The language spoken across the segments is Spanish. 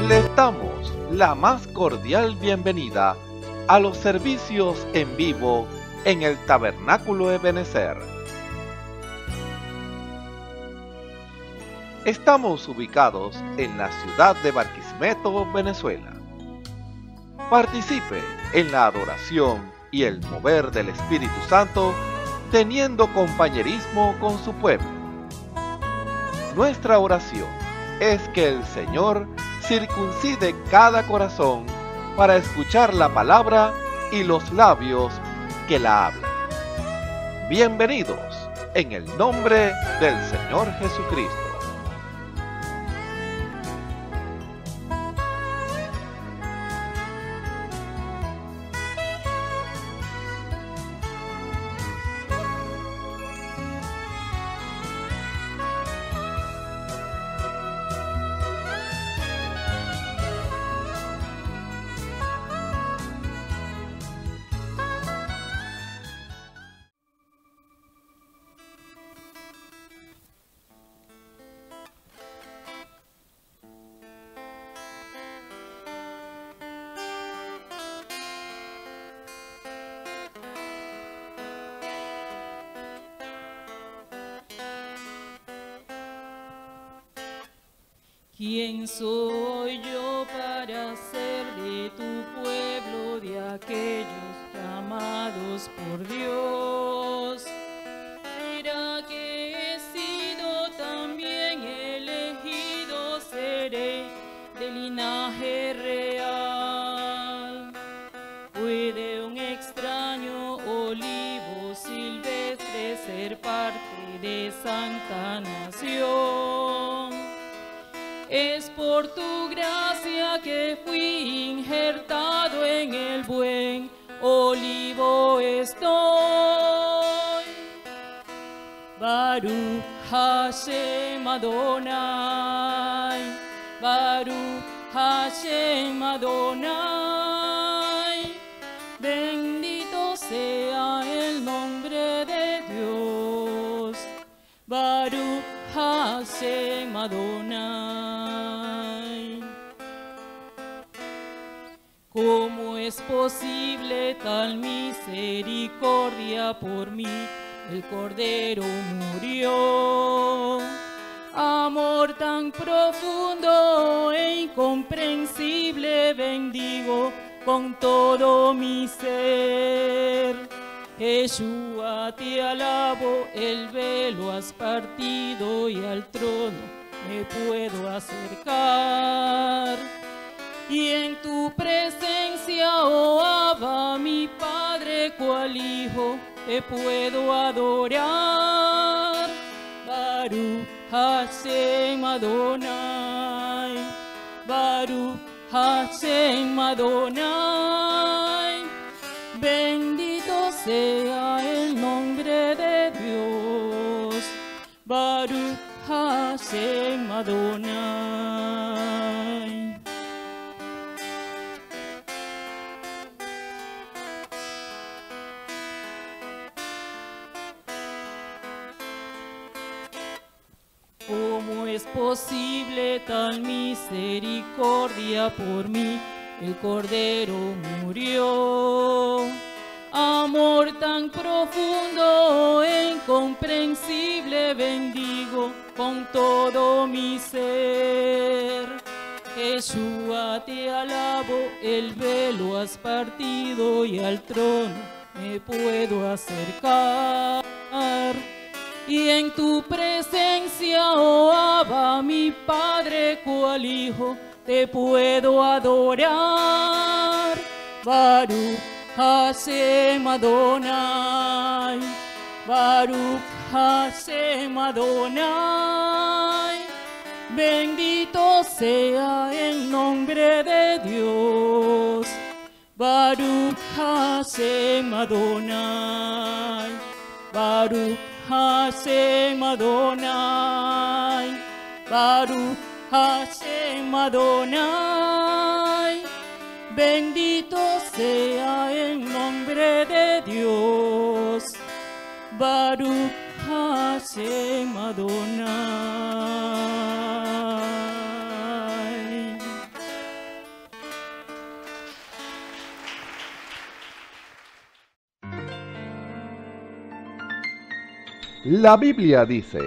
Les damos la más cordial bienvenida a los servicios en vivo en el Tabernáculo Ebenezer. Estamos ubicados en la ciudad de Barquisimeto, Venezuela. Participe en la adoración y el mover del Espíritu Santo, teniendo compañerismo con su pueblo. Nuestra oración es que el Señor circuncide cada corazón para escuchar la palabra y los labios que la hablan. Bienvenidos en el nombre del Señor Jesucristo. ¿Quién soy yo para ser de tu pueblo, de aquellos llamados por Dios? ¿Será que he sido también elegido? Seré de linaje real. ¿Puede un extraño olivo silvestre ser parte de santa nación? Es por tu gracia que fui injertado en el buen olivo estoy. Baruch Hashem Adonai, Baruch Hashem Adonai. Bendito sea el nombre de Dios. Baruch Hashem Adonai. ¿Cómo es posible tal misericordia por mí? El Cordero murió. Amor tan profundo e incomprensible bendigo con todo mi ser. Yeshua, te alabo, el velo has partido y al trono me puedo acercar. Y en tu presencia, oh Abba, mi Padre, cual Hijo, te puedo adorar. Baruch Hashem Adonai, Baruch Hashem Adonai. Bendito sea el nombre de Dios. Baruch Hashem Adonai. ¿Cómo es posible tal misericordia por mí? El Cordero murió. Amor tan profundo e incomprensible bendigo con todo mi ser. Yeshua, te alabo, el velo has partido y al trono me puedo acercar. Y en tu presencia, oh Abba, mi Padre, cual Hijo, te puedo adorar. Baruch Hashem Adonai, Baruch Hashem Adonai. Bendito sea el nombre de Dios. Baruch Hashem Adonai, Baruch Hashem Adonai, Baruch Hashem Adonai. Bendito sea el nombre de Dios. Baruch Hashem Adonai. La Biblia dice,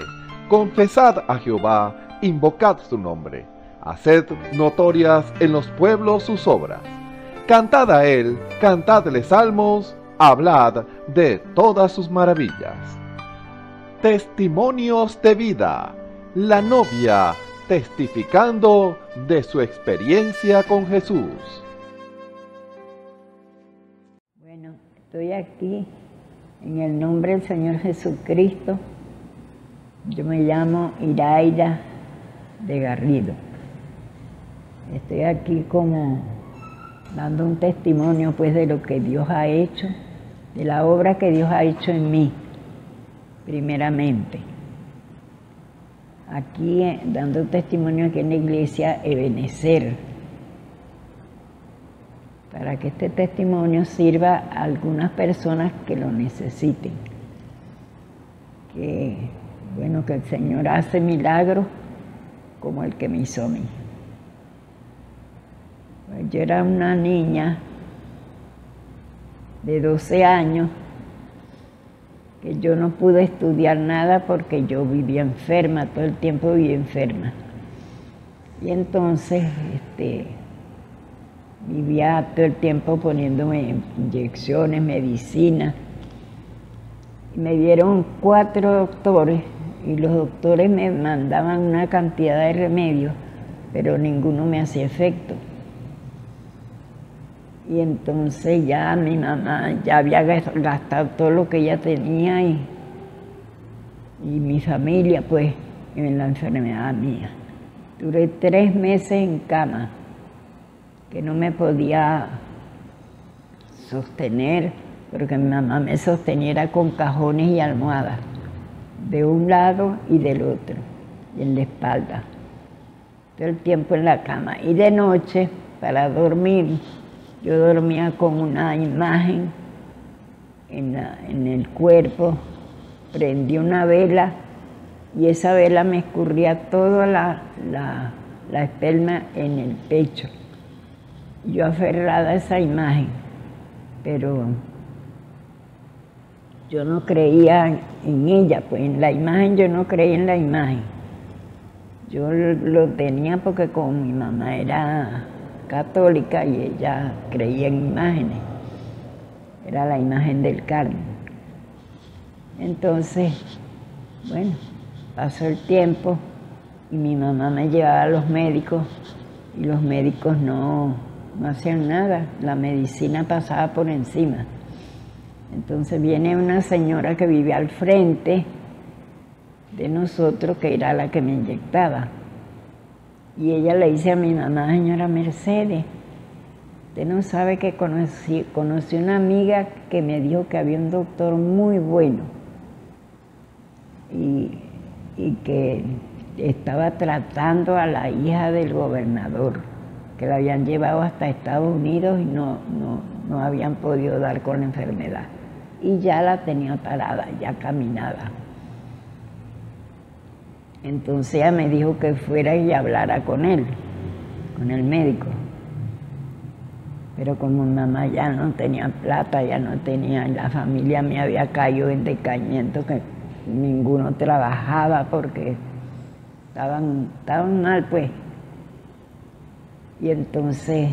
confesad a Jehová, invocad su nombre, haced notorias en los pueblos sus obras. Cantad a él, cantadle salmos, hablad de todas sus maravillas. Testimonios de vida. La novia testificando de su experiencia con Jesús. Bueno, estoy aquí en el nombre del Señor Jesucristo. Yo me llamo Iraida de Garrido. Estoy aquí como dando un testimonio pues de lo que Dios ha hecho, de la obra que Dios ha hecho en mí, primeramente. Aquí dando testimonio aquí en la iglesia Ebenezer, para que este testimonio sirva a algunas personas que lo necesiten. Que el Señor hace milagros como el que me hizo a mí. Pues yo era una niña de 12 años que yo no pude estudiar nada porque yo vivía enferma, todo el tiempo vivía enferma. Y entonces vivía todo el tiempo poniéndome inyecciones, medicinas. Y me dieron 4 doctores y los doctores me mandaban una cantidad de remedios, pero ninguno me hacía efecto. Y entonces ya mi mamá ya había gastado todo lo que ella tenía y mi familia pues en la enfermedad mía. Duré 3 meses en cama, que no me podía sostener, porque mi mamá me sosteniera con cajones y almohadas, de un lado y del otro, y en la espalda, todo el tiempo en la cama. Y de noche, para dormir, yo dormía con una imagen en el cuerpo, prendí una vela y esa vela me escurría toda la espelma en el pecho. Yo aferrada a esa imagen, pero yo no creía en ella, pues en la imagen yo no creía en la imagen. Yo lo tenía porque como mi mamá era católica y ella creía en imágenes, era la imagen del Carmen. Entonces, pasó el tiempo y mi mamá me llevaba a los médicos y los médicos no hacían nada, la medicina pasaba por encima. Entonces viene una señora que vive al frente de nosotros, que era la que me inyectaba. Y ella le dice a mi mamá, señora Mercedes, usted no sabe que conocí una amiga que me dijo que había un doctor muy bueno y que estaba tratando a la hija del gobernador, que la habían llevado hasta Estados Unidos y no habían podido dar con la enfermedad. Y ya la tenía parada, ya caminaba. Entonces ella me dijo que fuera y hablara con él, con el médico. Pero como mi mamá ya no tenía plata, ya no tenía, la familia me había caído en decaimiento, que ninguno trabajaba porque estaban mal, pues. Y entonces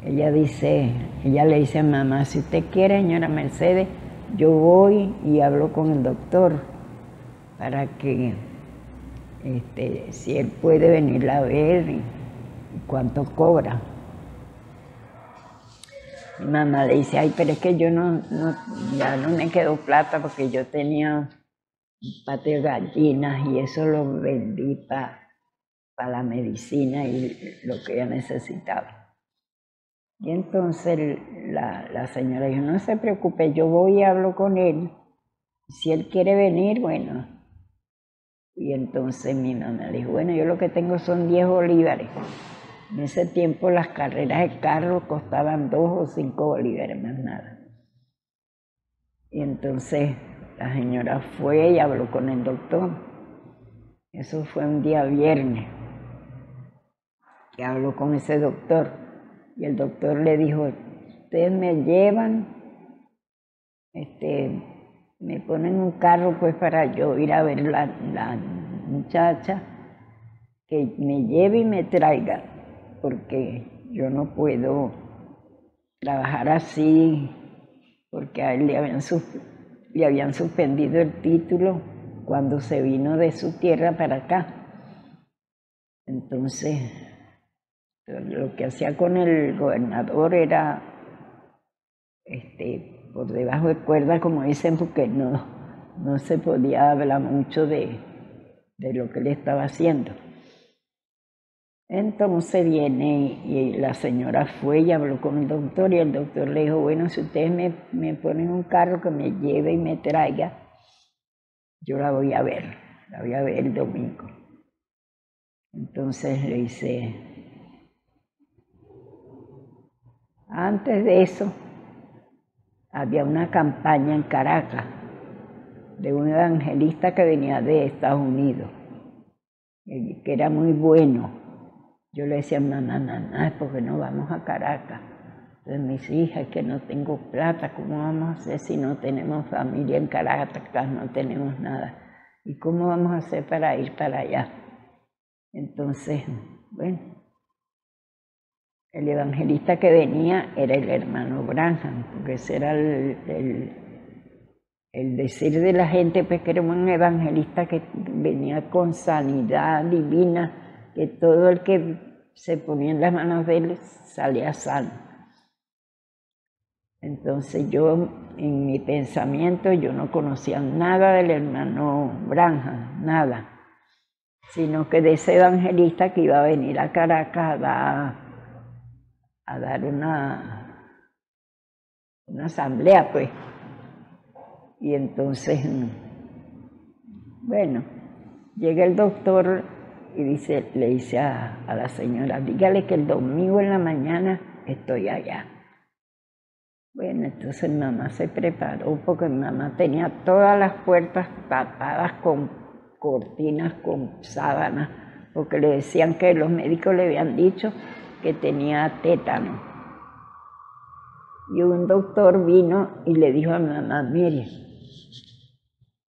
ella le dice a mamá, si usted quiere, señora Mercedes, yo voy y hablo con el doctor para que si él puede venirla a ver y cuánto cobra. Mi mamá le dice, ay, pero es que yo ya no me quedó plata porque yo tenía un patio de gallinas y eso lo vendí para la medicina y lo que ella necesitaba. Y entonces la señora dijo, no se preocupe, yo voy y hablo con él. Si él quiere venir, bueno. Y entonces mi mamá le dijo, bueno, yo lo que tengo son 10 bolívares. En ese tiempo las carreras de carro costaban 2 o 5 bolívares, más nada. Y entonces la señora fue y habló con el doctor. Eso fue un día viernes, que habló con ese doctor. Y el doctor le dijo, ustedes me llevan me ponen un carro pues para yo ir a ver la muchacha, que me lleve y me traiga, porque yo no puedo trabajar así, porque a él le habían suspendido el título cuando se vino de su tierra para acá. Entonces, lo que hacía con el gobernador era por debajo de cuerda, como dicen, porque no se podía hablar mucho de lo que él estaba haciendo. Entonces viene y la señora fue y habló con el doctor, y el doctor le dijo, bueno, si ustedes me ponen un carro que me lleve y me traiga, yo la voy a ver el domingo. Entonces le dice, antes de eso, había una campaña en Caracas de un evangelista que venía de Estados Unidos, que era muy bueno. Yo le decía, mamá, ¿por qué no vamos a Caracas? Entonces me dice, hija, es que no tengo plata, ¿cómo vamos a hacer si no tenemos familia en Caracas, no tenemos nada? ¿Y cómo vamos a hacer para ir para allá? Entonces, bueno, el evangelista que venía era el hermano Branham, porque ese era el decir de la gente, pues que era un evangelista que venía con sanidad divina, que todo el que se ponía en las manos de él salía sano. Entonces yo, en mi pensamiento, yo no conocía nada del hermano Branham, nada, sino que de ese evangelista que iba a venir a Caracas a dar una asamblea, pues. Y entonces, bueno, llega el doctor y le dice a la señora, dígale que el domingo en la mañana estoy allá. Bueno, entonces mamá se preparó, porque mamá tenía todas las puertas tapadas con cortinas, con sábanas, porque le decían que los médicos le habían dicho que tenía tétano. Y un doctor vino y le dijo a mamá, mire,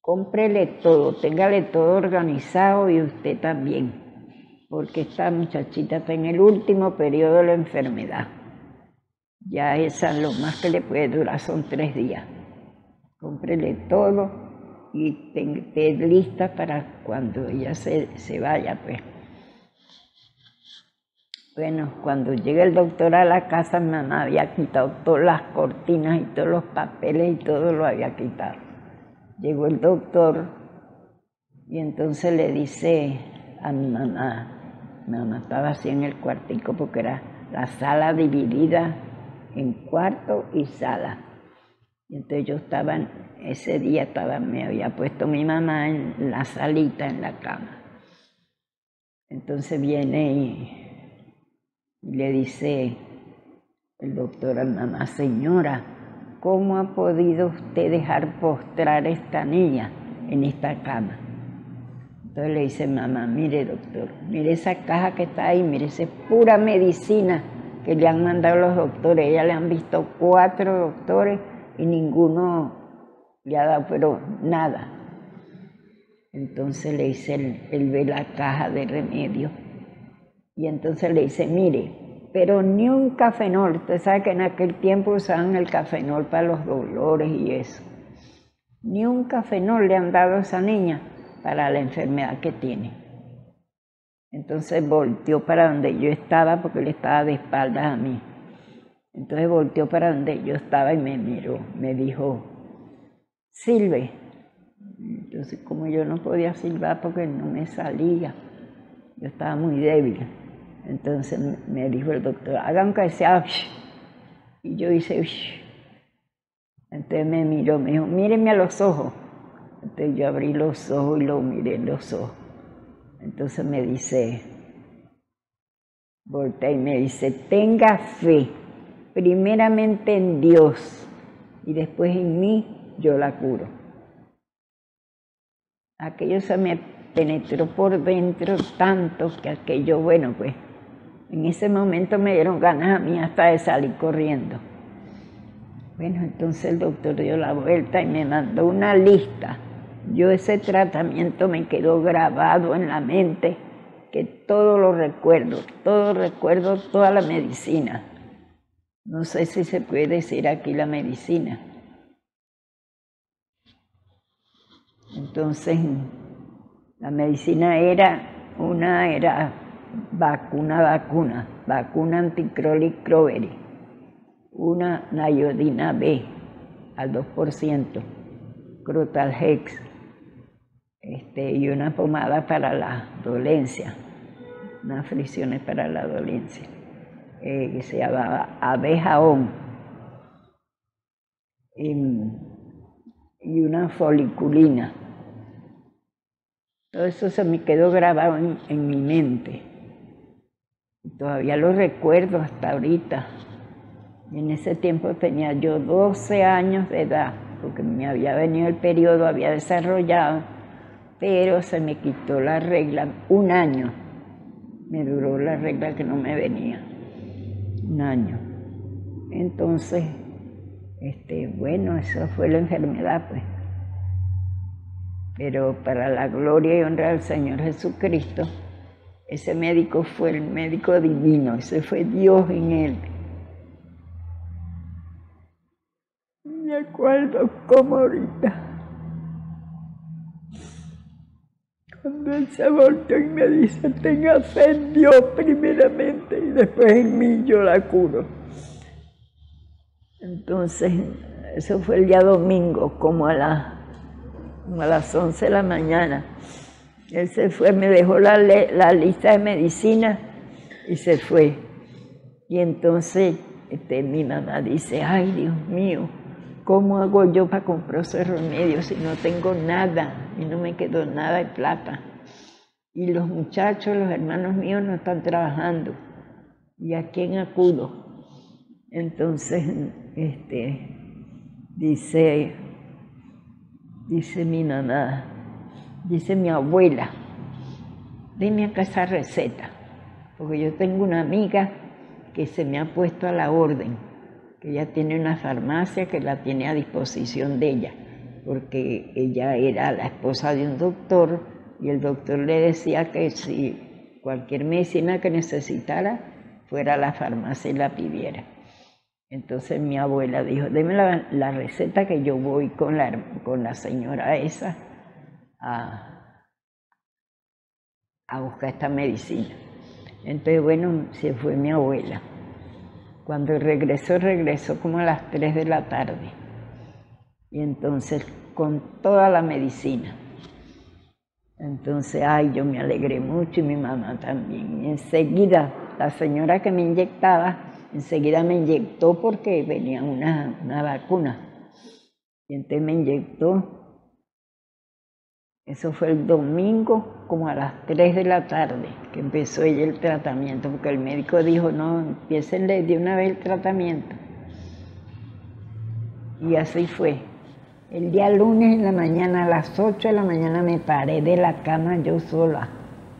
cómprele todo, téngale todo organizado y usted también, porque esta muchachita está en el último periodo de la enfermedad. Ya esa lo más que le puede durar son 3 días. Cómprele todo y esté lista para cuando ella se vaya, pues. Bueno, cuando llega el doctor a la casa, mamá había quitado todas las cortinas y todos los papeles y todo lo había quitado. Llegó el doctor y entonces le dice a mi mamá estaba así en el cuartico porque era la sala dividida en cuarto y sala. Y entonces yo ese día me había puesto mi mamá en la salita, en la cama. Entonces viene y le dice el doctor a mamá, señora, ¿cómo ha podido usted dejar postrar a esta niña en esta cama? Entonces le dice mamá, mire doctor, mire esa caja que está ahí, mire, esa es pura medicina que le han mandado los doctores. Ella le han visto 4 doctores y ninguno le ha dado, pero nada. Entonces le dice, él ve la caja de remedio y entonces le dice, mire, pero ni un cafenol. Usted sabe que en aquel tiempo usaban el cafenol para los dolores y eso. Ni un cafenol le han dado a esa niña para la enfermedad que tiene. Entonces volteó para donde yo estaba, porque él estaba de espaldas a mí. Entonces volteó para donde yo estaba y me miró, me dijo, silbe. Entonces, como yo no podía silbar porque no me salía, yo estaba muy débil. Entonces me dijo el doctor, hagan que sea, y yo hice, entonces me miró, me dijo, míreme a los ojos. Entonces yo abrí los ojos y lo miré en los ojos. Entonces me dice, voltea y me dice, tenga fe, primeramente en Dios y después en mí, yo la curo. Aquello se me penetró por dentro tanto que aquello, bueno, pues, en ese momento me dieron ganas a mí hasta de salir corriendo. Bueno, entonces el doctor dio la vuelta y me mandó una lista. Yo ese tratamiento me quedó grabado en la mente, que todo recuerdo, toda la medicina. No sé si se puede decir aquí la medicina. Entonces, la medicina era vacuna anticrolic Croveri, una Nayodina B al 2%, Crotalhex, y una pomada para la dolencia, unas fricciones para la dolencia, que se llamaba Abejaón, y una foliculina. Todo eso se me quedó grabado en mi mente. Y todavía lo recuerdo hasta ahorita. Y en ese tiempo tenía yo 12 años de edad, porque me había venido el periodo, había desarrollado, pero se me quitó la regla 1 año. Me duró la regla que no me venía. 1 año. Entonces, bueno, eso fue la enfermedad, pues. Pero para la gloria y honra del Señor Jesucristo, ese médico fue el médico divino, ese fue Dios en él. Me acuerdo como ahorita, cuando él se volteó y me dice, tenga fe en Dios primeramente y después en mí yo la curo. Entonces, eso fue el día domingo, como a las 11 de la mañana. Él se fue, me dejó la lista de medicina y se fue. Y entonces mi mamá dice, ay Dios mío, ¿cómo hago yo para comprar esos remedios si no tengo nada y no me quedó nada de plata? Y los muchachos, los hermanos míos no están trabajando. ¿Y a quién acudo? Entonces, dice mi mamá, dice mi abuela, dime acá esa receta, porque yo tengo una amiga que se me ha puesto a la orden, que ella tiene una farmacia que la tiene a disposición de ella, porque ella era la esposa de un doctor y el doctor le decía que si cualquier medicina que necesitara fuera a la farmacia y la pidiera. Entonces mi abuela dijo, deme la receta que yo voy con la señora esa a buscar esta medicina. Entonces, bueno, se fue mi abuela. Cuando regresó como a las 3 de la tarde. Y entonces, con toda la medicina. Entonces, ay, yo me alegré mucho y mi mamá también. Y enseguida, la señora que me inyectaba, enseguida me inyectó porque venía una vacuna. Y entonces me inyectó. Eso fue el domingo, como a las 3 de la tarde, que empezó ella el tratamiento, porque el médico dijo, no, empiécenle de una vez el tratamiento. Y así fue. El día lunes en la mañana, a las 8 de la mañana, me paré de la cama yo sola,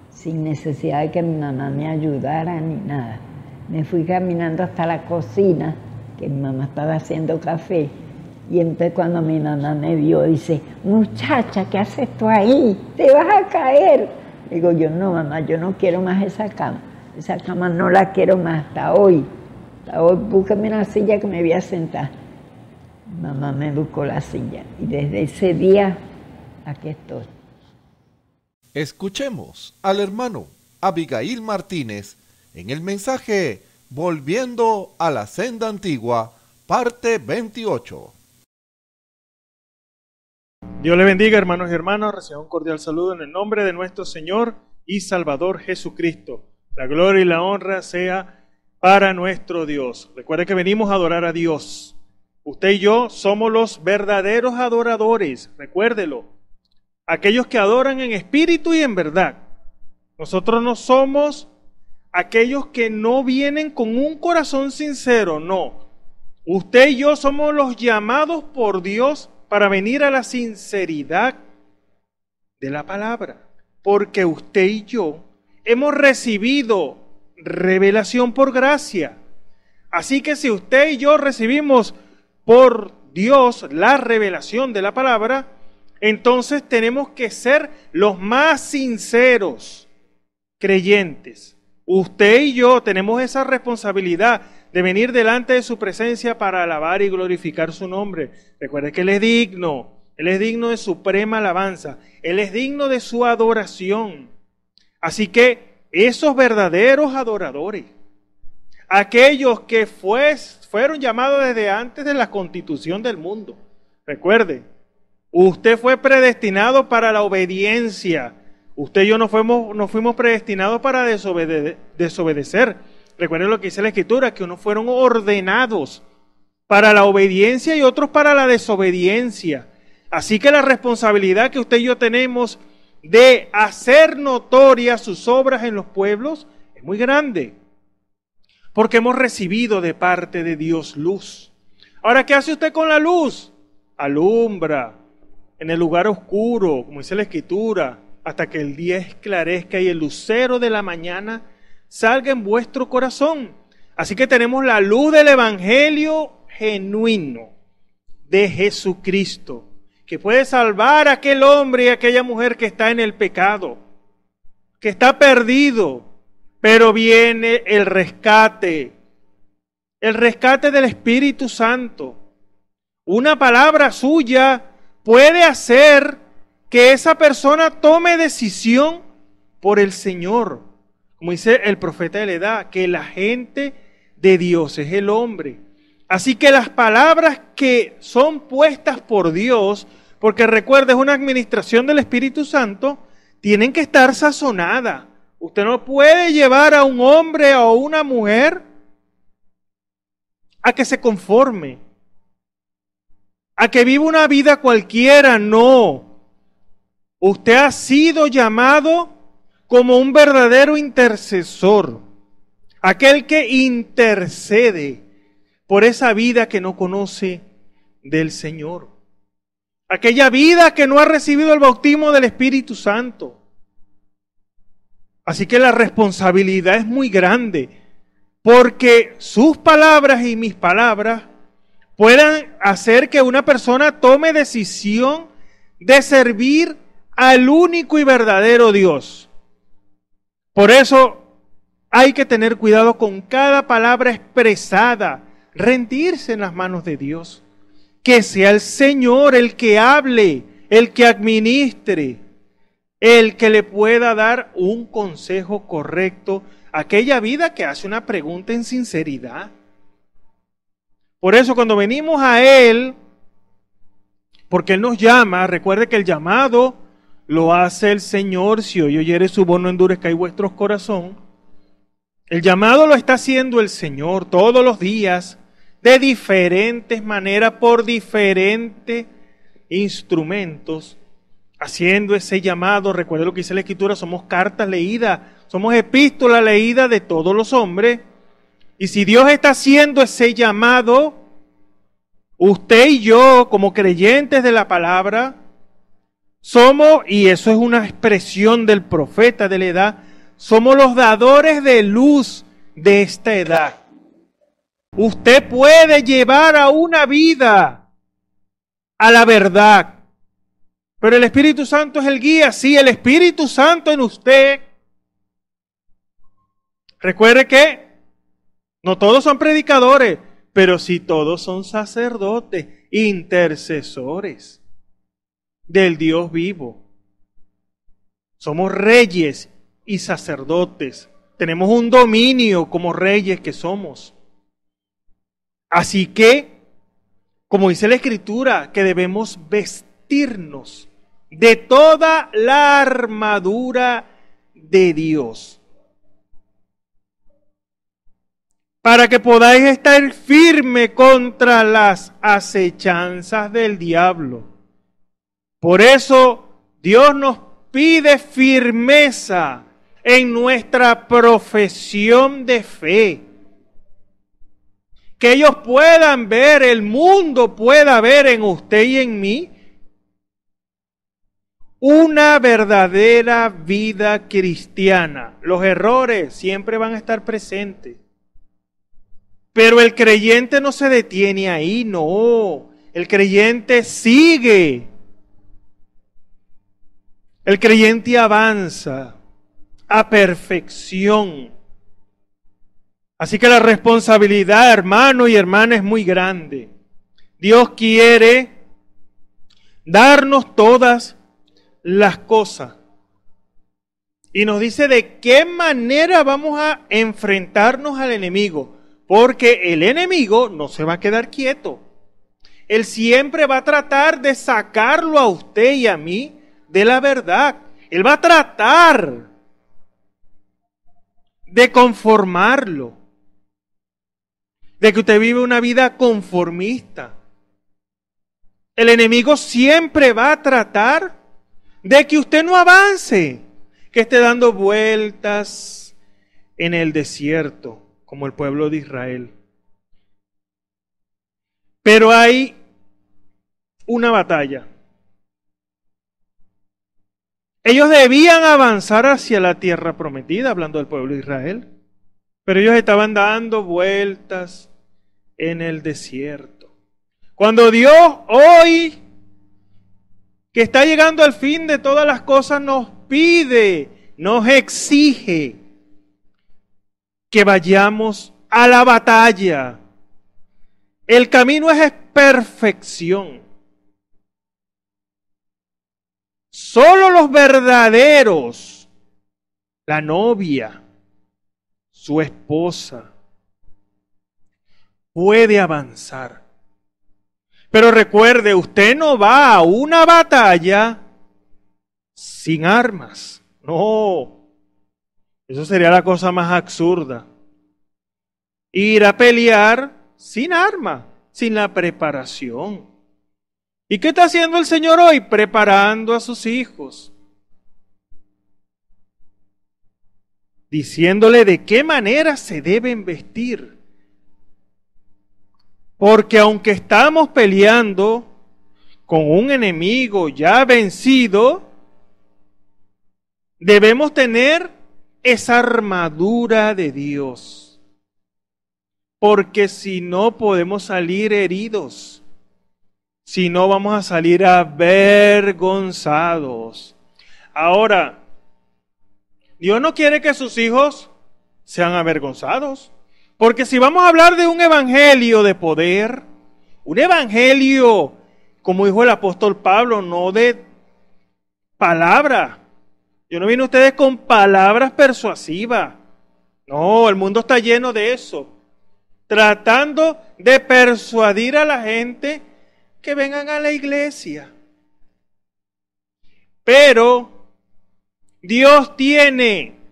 sin necesidad de que mi mamá me ayudara ni nada. Me fui caminando hasta la cocina, que mi mamá estaba haciendo café, y entonces cuando mi mamá me vio, dice, muchacha, ¿qué haces tú ahí? Te vas a caer. Digo yo, no mamá, yo no quiero más esa cama no la quiero más hasta hoy. Búscame una silla que me voy a sentar. Mamá me buscó la silla, y desde ese día, aquí estoy. Escuchemos al hermano Abigail Martínez en el mensaje Volviendo a la Senda Antigua, parte 28. Dios le bendiga, hermanos y hermanas. Reciban un cordial saludo en el nombre de nuestro Señor y Salvador Jesucristo. La gloria y la honra sea para nuestro Dios. Recuerde que venimos a adorar a Dios. Usted y yo somos los verdaderos adoradores, recuérdelo. Aquellos que adoran en espíritu y en verdad. Nosotros no somos aquellos que no vienen con un corazón sincero, no. Usted y yo somos los llamados por Dios para venir a la sinceridad de la palabra. Porque usted y yo hemos recibido revelación por gracia. Así que si usted y yo recibimos por Dios la revelación de la palabra, entonces tenemos que ser los más sinceros creyentes. Usted y yo tenemos esa responsabilidad de venir delante de su presencia para alabar y glorificar su nombre. Recuerde que Él es digno de suprema alabanza, Él es digno de su adoración. Así que esos verdaderos adoradores, aquellos que fueron llamados desde antes de la constitución del mundo, recuerde, usted fue predestinado para la obediencia. Usted y yo no fuimos predestinados para desobedecer. Recuerden lo que dice la Escritura, que unos fueron ordenados para la obediencia y otros para la desobediencia. Así que la responsabilidad que usted y yo tenemos de hacer notorias sus obras en los pueblos es muy grande, porque hemos recibido de parte de Dios luz. Ahora, ¿qué hace usted con la luz? Alumbra en el lugar oscuro, como dice la Escritura, hasta que el día esclarezca y el lucero de la mañana salga en vuestro corazón. Así que tenemos la luz del Evangelio genuino de Jesucristo, que puede salvar a aquel hombre y a aquella mujer que está en el pecado, que está perdido, pero viene el rescate del Espíritu Santo. Una palabra suya puede hacer que esa persona tome decisión por el Señor. Como dice el profeta de la edad, que la gente de Dios es el hombre. Así que las palabras que son puestas por Dios, porque recuerda, es una administración del Espíritu Santo, tienen que estar sazonadas. Usted no puede llevar a un hombre o una mujer a que se conforme, a que viva una vida cualquiera, no. Usted ha sido llamado como un verdadero intercesor, aquel que intercede por esa vida que no conoce del Señor, aquella vida que no ha recibido el bautismo del Espíritu Santo. Así que la responsabilidad es muy grande, porque sus palabras y mis palabras puedan hacer que una persona tome decisión de servir al único y verdadero Dios. Por eso hay que tener cuidado con cada palabra expresada, rendirse en las manos de Dios. Que sea el Señor el que hable, el que administre, el que le pueda dar un consejo correcto a aquella vida que hace una pregunta en sinceridad. Por eso cuando venimos a Él, porque Él nos llama, recuerde que el llamado lo hace el Señor. Si hoy oyeres su voz, no endurezcáis vuestros corazón. El llamado lo está haciendo el Señor todos los días, de diferentes maneras, por diferentes instrumentos, haciendo ese llamado. Recuerde lo que dice la Escritura, somos cartas leídas, somos epístolas leídas de todos los hombres. Y si Dios está haciendo ese llamado, usted y yo, como creyentes de la palabra, somos, y eso es una expresión del profeta de la edad, somos los dadores de luz de esta edad. Usted puede llevar a una vida a la verdad, pero el Espíritu Santo es el guía. Sí, el Espíritu Santo en usted. Recuerde que no todos son predicadores, pero sí todos son sacerdotes, intercesores del Dios vivo. Somos reyes y sacerdotes. Tenemos un dominio como reyes que somos. Así que, como dice la Escritura, que debemos vestirnos de toda la armadura de Dios, para que podáis estar firme contra las acechanzas del diablo. Por eso Dios nos pide firmeza en nuestra profesión de fe. Que ellos puedan ver, el mundo pueda ver en usted y en mí una verdadera vida cristiana. Los errores siempre van a estar presentes. Pero el creyente no se detiene ahí, no. El creyente sigue. El creyente avanza a perfección. Así que la responsabilidad, hermano y hermana, es muy grande. Dios quiere darnos todas las cosas. Y nos dice de qué manera vamos a enfrentarnos al enemigo. Porque el enemigo no se va a quedar quieto. Él siempre va a tratar de sacarlo a usted y a mí de la verdad. Él va a tratar de conformarlo. De que usted vive una vida conformista. El enemigo siempre va a tratar de que usted no avance, que esté dando vueltas en el desierto, como el pueblo de Israel. Pero hay una batalla. Ellos debían avanzar hacia la tierra prometida, hablando del pueblo de Israel, pero ellos estaban dando vueltas en el desierto. Cuando Dios hoy, que está llegando al fin de todas las cosas, nos pide, nos exige que vayamos a la batalla. El camino es perfección. Solo los verdaderos, la novia, su esposa, puede avanzar. Pero recuerde, usted no va a una batalla sin armas. No, eso sería la cosa más absurda. Ir a pelear sin arma, sin la preparación. ¿Y qué está haciendo el Señor hoy? Preparando a sus hijos. Diciéndole de qué manera se deben vestir. Porque aunque estamos peleando con un enemigo ya vencido, debemos tener esa armadura de Dios. Porque si no podemos salir heridos, si no vamos a salir avergonzados. Ahora, Dios no quiere que sus hijos sean avergonzados. Porque si vamos a hablar de un evangelio de poder, un evangelio, como dijo el apóstol Pablo, no de palabra. Yo no vine a ustedes con palabras persuasivas. No, el mundo está lleno de eso. Tratando de persuadir a la gente que vengan a la iglesia. Pero Dios tiene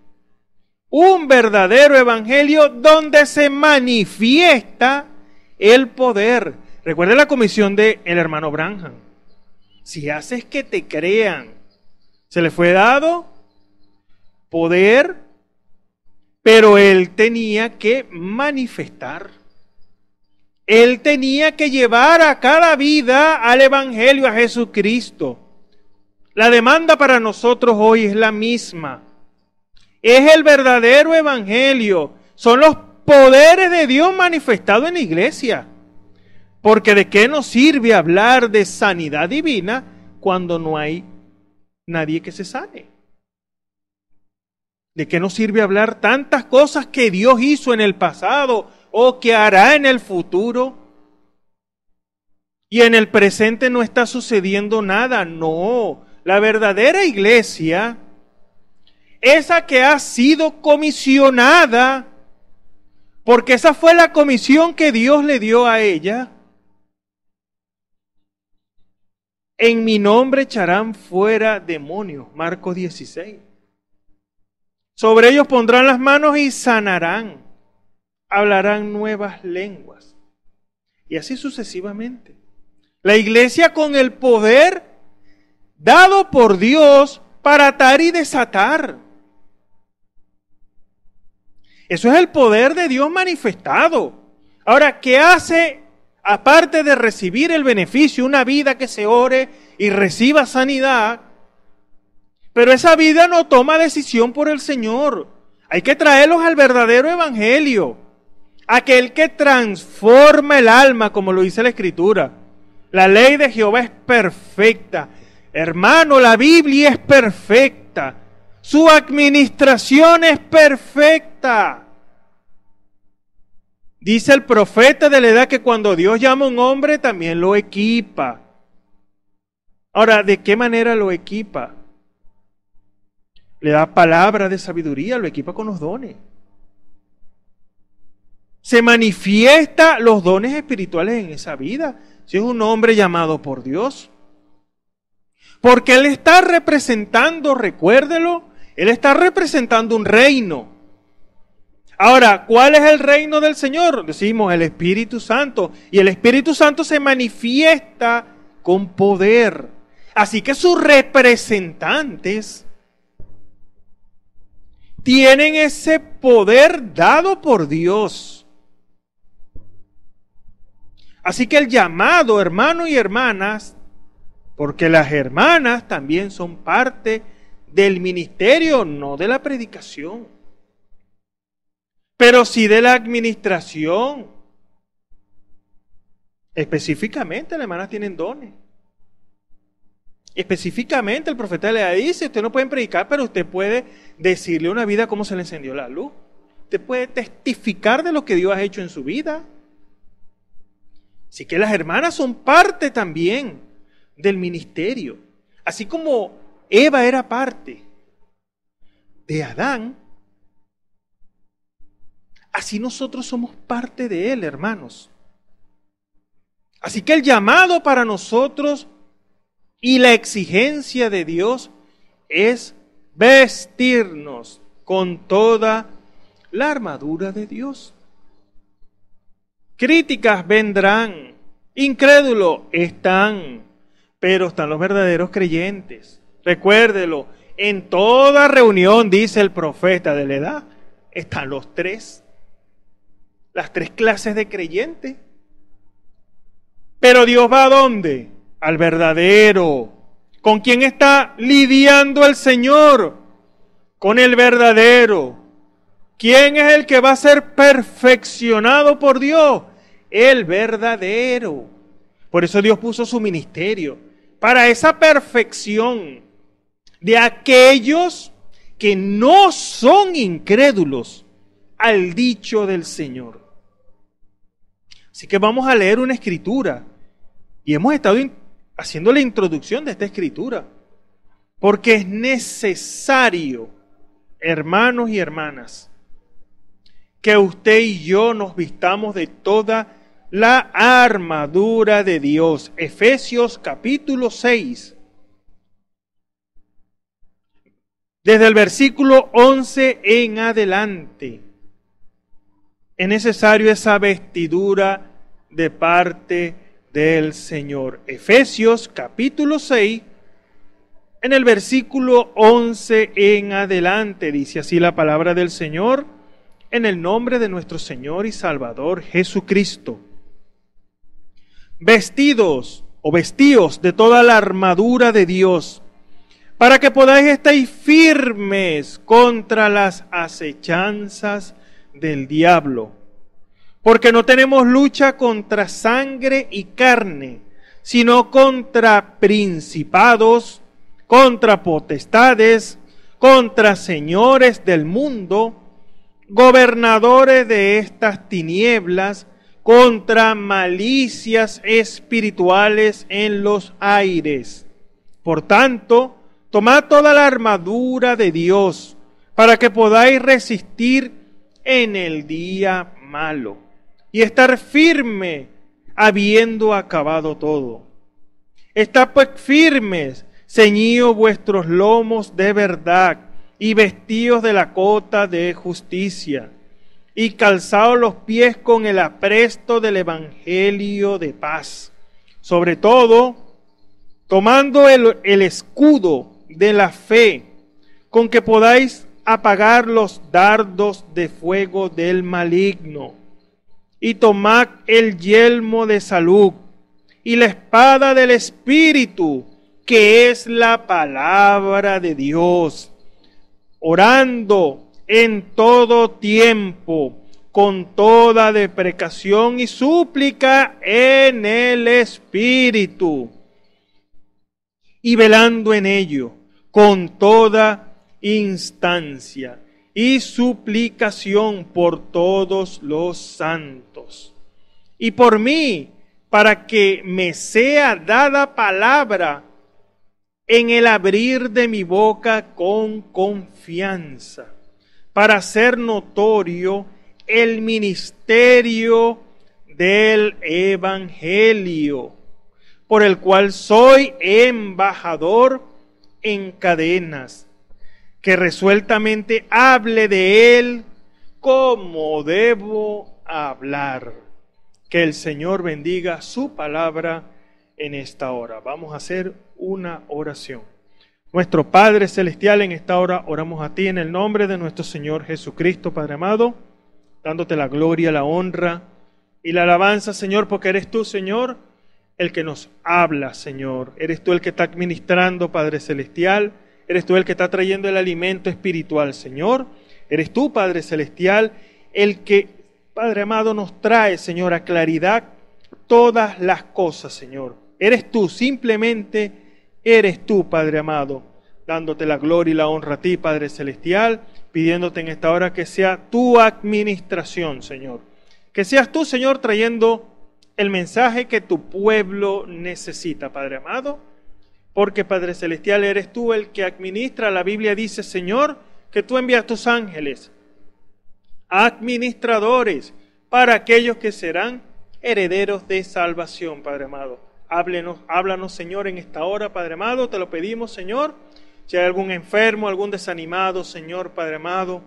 un verdadero evangelio donde se manifiesta el poder. Recuerda la comisión del hermano Branham. Si haces que te crean, se le fue dado poder, pero él tenía que manifestar. Él tenía que llevar a cada vida al evangelio, a Jesucristo. La demanda para nosotros hoy es la misma. Es el verdadero evangelio. Son los poderes de Dios manifestados en la iglesia. Porque ¿de qué nos sirve hablar de sanidad divina cuando no hay nadie que se sane? ¿De qué nos sirve hablar tantas cosas que Dios hizo en el pasado o que hará en el futuro? Y en el presente no está sucediendo nada. No, la verdadera iglesia, esa que ha sido comisionada, porque esa fue la comisión que Dios le dio a ella. En mi nombre echarán fuera demonios, Marcos 16. Sobre ellos pondrán las manos y sanarán, hablarán nuevas lenguas. Y así sucesivamente. La iglesia con el poder dado por Dios para atar y desatar. Eso es el poder de Dios manifestado. Ahora, ¿qué hace? Aparte de recibir el beneficio, una vida que se ore y reciba sanidad, pero esa vida no toma decisión por el Señor. Hay que traerlos al verdadero evangelio, aquel que transforma el alma, como lo dice la Escritura. La ley de Jehová es perfecta. Hermano, la Biblia es perfecta. Su administración es perfecta. Dice el profeta de la edad que cuando Dios llama a un hombre también lo equipa. Ahora, ¿de qué manera lo equipa? Le da palabra de sabiduría, lo equipa con los dones. Se manifiesta los dones espirituales en esa vida, si es un hombre llamado por Dios. Porque él está representando, recuérdelo, él está representando un reino. Ahora, ¿cuál es el reino del Señor? Decimos el Espíritu Santo. Y el Espíritu Santo se manifiesta con poder. Así que sus representantes tienen ese poder dado por Dios. Así que el llamado, hermanos y hermanas, porque las hermanas también son parte del ministerio, no de la predicación, pero sí de la administración. Específicamente las hermanas tienen dones. Específicamente el profeta le dice, usted no puede predicar, pero usted puede decirle a una vida cómo se le encendió la luz. Usted puede testificar de lo que Dios ha hecho en su vida. Así que las hermanas son parte también del ministerio. Así como Eva era parte de Adán, así nosotros somos parte de él, hermanos. Así que el llamado para nosotros y la exigencia de Dios es vestirnos con toda la armadura de Dios. Críticas vendrán, incrédulos están, pero están los verdaderos creyentes. Recuérdelo, en toda reunión, dice el profeta de la edad, están los tres, las tres clases de creyentes. Pero Dios va ¿a dónde? Al verdadero. ¿Con quién está lidiando el Señor? Con el verdadero. ¿Quién es el que va a ser perfeccionado por Dios? El verdadero. Por eso Dios puso su ministerio, para esa perfección de aquellos que no son incrédulos al dicho del Señor. Así que vamos a leer una escritura, y hemos estado haciendo la introducción de esta escritura, porque es necesario, hermanos y hermanas, que usted y yo nos vistamos de toda la armadura de Dios. Efesios capítulo 6. Desde el versículo 11 en adelante. Es necesario esa vestidura de parte del Señor. Efesios capítulo 6, en el versículo 11 en adelante. Dice así la palabra del Señor, en el nombre de nuestro Señor y Salvador Jesucristo. Vestidos o vestíos de toda la armadura de Dios, para que podáis estar firmes contra las acechanzas del diablo. Porque no tenemos lucha contra sangre y carne, sino contra principados, contra potestades, contra señores del mundo, gobernadores de estas tinieblas, contra malicias espirituales en los aires. Por tanto, tomad toda la armadura de Dios, para que podáis resistir en el día malo, y estar firme habiendo acabado todo. Estad pues firmes, ceñidos vuestros lomos de verdad, y vestidos de la cota de justicia, y calzados los pies con el apresto del evangelio de paz. Sobre todo, tomando el escudo de la fe, con que podáis apagar los dardos de fuego del maligno, y tomad el yelmo de salud, y la espada del Espíritu, que es la palabra de Dios, orando en todo tiempo, con toda deprecación y súplica en el Espíritu, y velando en ello con toda instancia y suplicación por todos los santos, y por mí, para que me sea dada palabra en el abrir de mi boca con confianza, para hacer notorio el ministerio del Evangelio, por el cual soy embajador en cadenas, que resueltamente hable de él como debo hablar. Que el Señor bendiga su palabra en esta hora. Vamos a hacer una oración. Nuestro Padre Celestial, en esta hora oramos a ti en el nombre de nuestro Señor Jesucristo, Padre amado, dándote la gloria, la honra y la alabanza, Señor, porque eres tú, Señor, el que nos habla, Señor. Eres tú el que está administrando, Padre Celestial. Eres tú el que está trayendo el alimento espiritual, Señor. Eres tú, Padre Celestial, el que, Padre amado, nos trae, Señor, a claridad todas las cosas, Señor. Eres tú, simplemente eres tú, Padre amado, dándote la gloria y la honra a ti, Padre Celestial, pidiéndote en esta hora que sea tu administración, Señor. Que seas tú, Señor, trayendo el mensaje que tu pueblo necesita, Padre amado, porque, Padre Celestial, eres tú el que administra. La Biblia dice, Señor, que tú envías tus ángeles, administradores, para aquellos que serán herederos de salvación, Padre amado. Háblanos, Señor, en esta hora, Padre amado, te lo pedimos, Señor. Si hay algún enfermo, algún desanimado, Señor, Padre amado,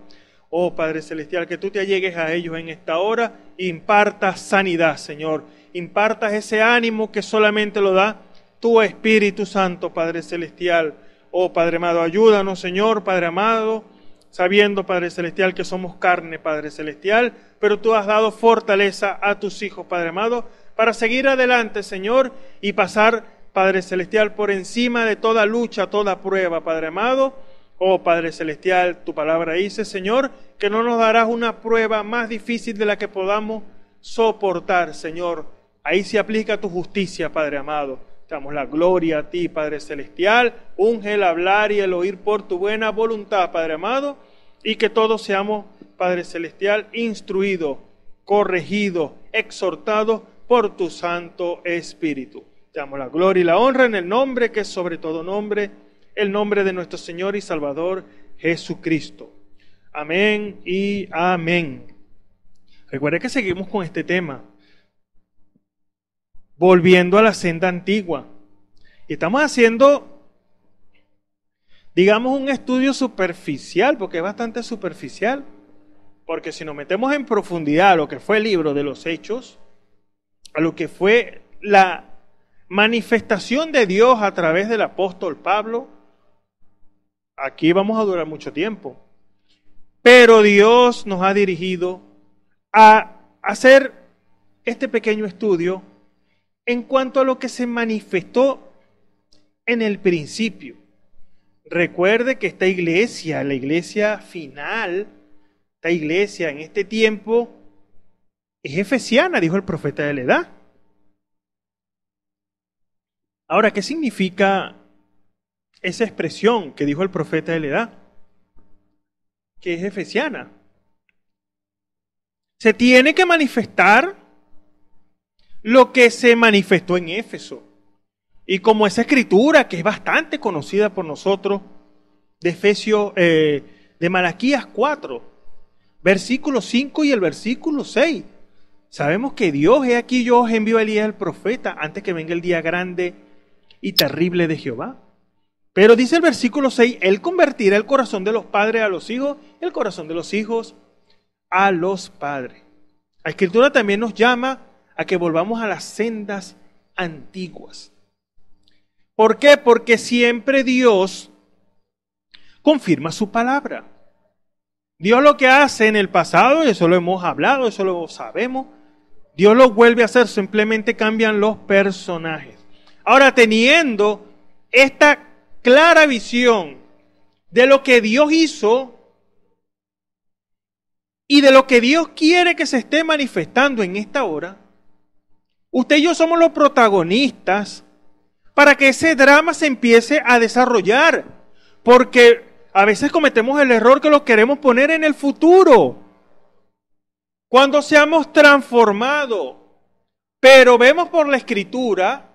oh Padre Celestial, que tú te allegues a ellos en esta hora e impartas sanidad, Señor. Impartas ese ánimo que solamente lo da tu Espíritu Santo, Padre Celestial. Oh Padre amado, ayúdanos, Señor, Padre amado, sabiendo, Padre Celestial, que somos carne, Padre Celestial, pero tú has dado fortaleza a tus hijos, Padre amado, para seguir adelante, Señor, y pasar, Padre Celestial, por encima de toda lucha, toda prueba, Padre amado. Oh Padre Celestial, tu palabra dice, Señor, que no nos darás una prueba más difícil de la que podamos soportar, Señor. Ahí se aplica tu justicia, Padre amado. Te damos la gloria a ti, Padre Celestial. Unge el hablar y el oír por tu buena voluntad, Padre amado, y que todos seamos, Padre Celestial, instruidos, corregidos, exhortados por tu Santo Espíritu. Te damos la gloria y la honra en el nombre que es sobre todo nombre, el nombre de nuestro Señor y Salvador Jesucristo. Amén y amén. Recuerda que seguimos con este tema, volviendo a la senda antigua. Y estamos haciendo, digamos, un estudio superficial, porque es bastante superficial. Porque si nos metemos en profundidad a lo que fue el libro de los Hechos, a lo que fue la manifestación de Dios a través del apóstol Pablo, aquí vamos a durar mucho tiempo. Pero Dios nos ha dirigido a hacer este pequeño estudio en cuanto a lo que se manifestó en el principio. Recuerde que esta iglesia, la iglesia final, esta iglesia en este tiempo, es efesiana, dijo el profeta de la edad. Ahora, ¿qué significa esa expresión que dijo el profeta de la edad? Que es efesiana. Se tiene que manifestar lo que se manifestó en Éfeso. Y como esa escritura, que es bastante conocida por nosotros, de Efesios, de Malaquías 4, versículo 5 y el versículo 6. Sabemos que Dios, he aquí yo os envío a Elías el profeta, antes que venga el día grande y terrible de Jehová. Pero dice el versículo 6, Él convertirá el corazón de los padres a los hijos, el corazón de los hijos a los padres. La Escritura también nos llama a que volvamos a las sendas antiguas. ¿Por qué? Porque siempre Dios confirma su palabra. Dios lo que hace en el pasado, y eso lo hemos hablado, eso lo sabemos, Dios lo vuelve a hacer, simplemente cambian los personajes. Ahora, teniendo esta clara visión de lo que Dios hizo, y de lo que Dios quiere que se esté manifestando en esta hora, usted y yo somos los protagonistas para que ese drama se empiece a desarrollar. Porque a veces cometemos el error que lo queremos poner en el futuro. Cuando seamos transformados. Pero vemos por la Escritura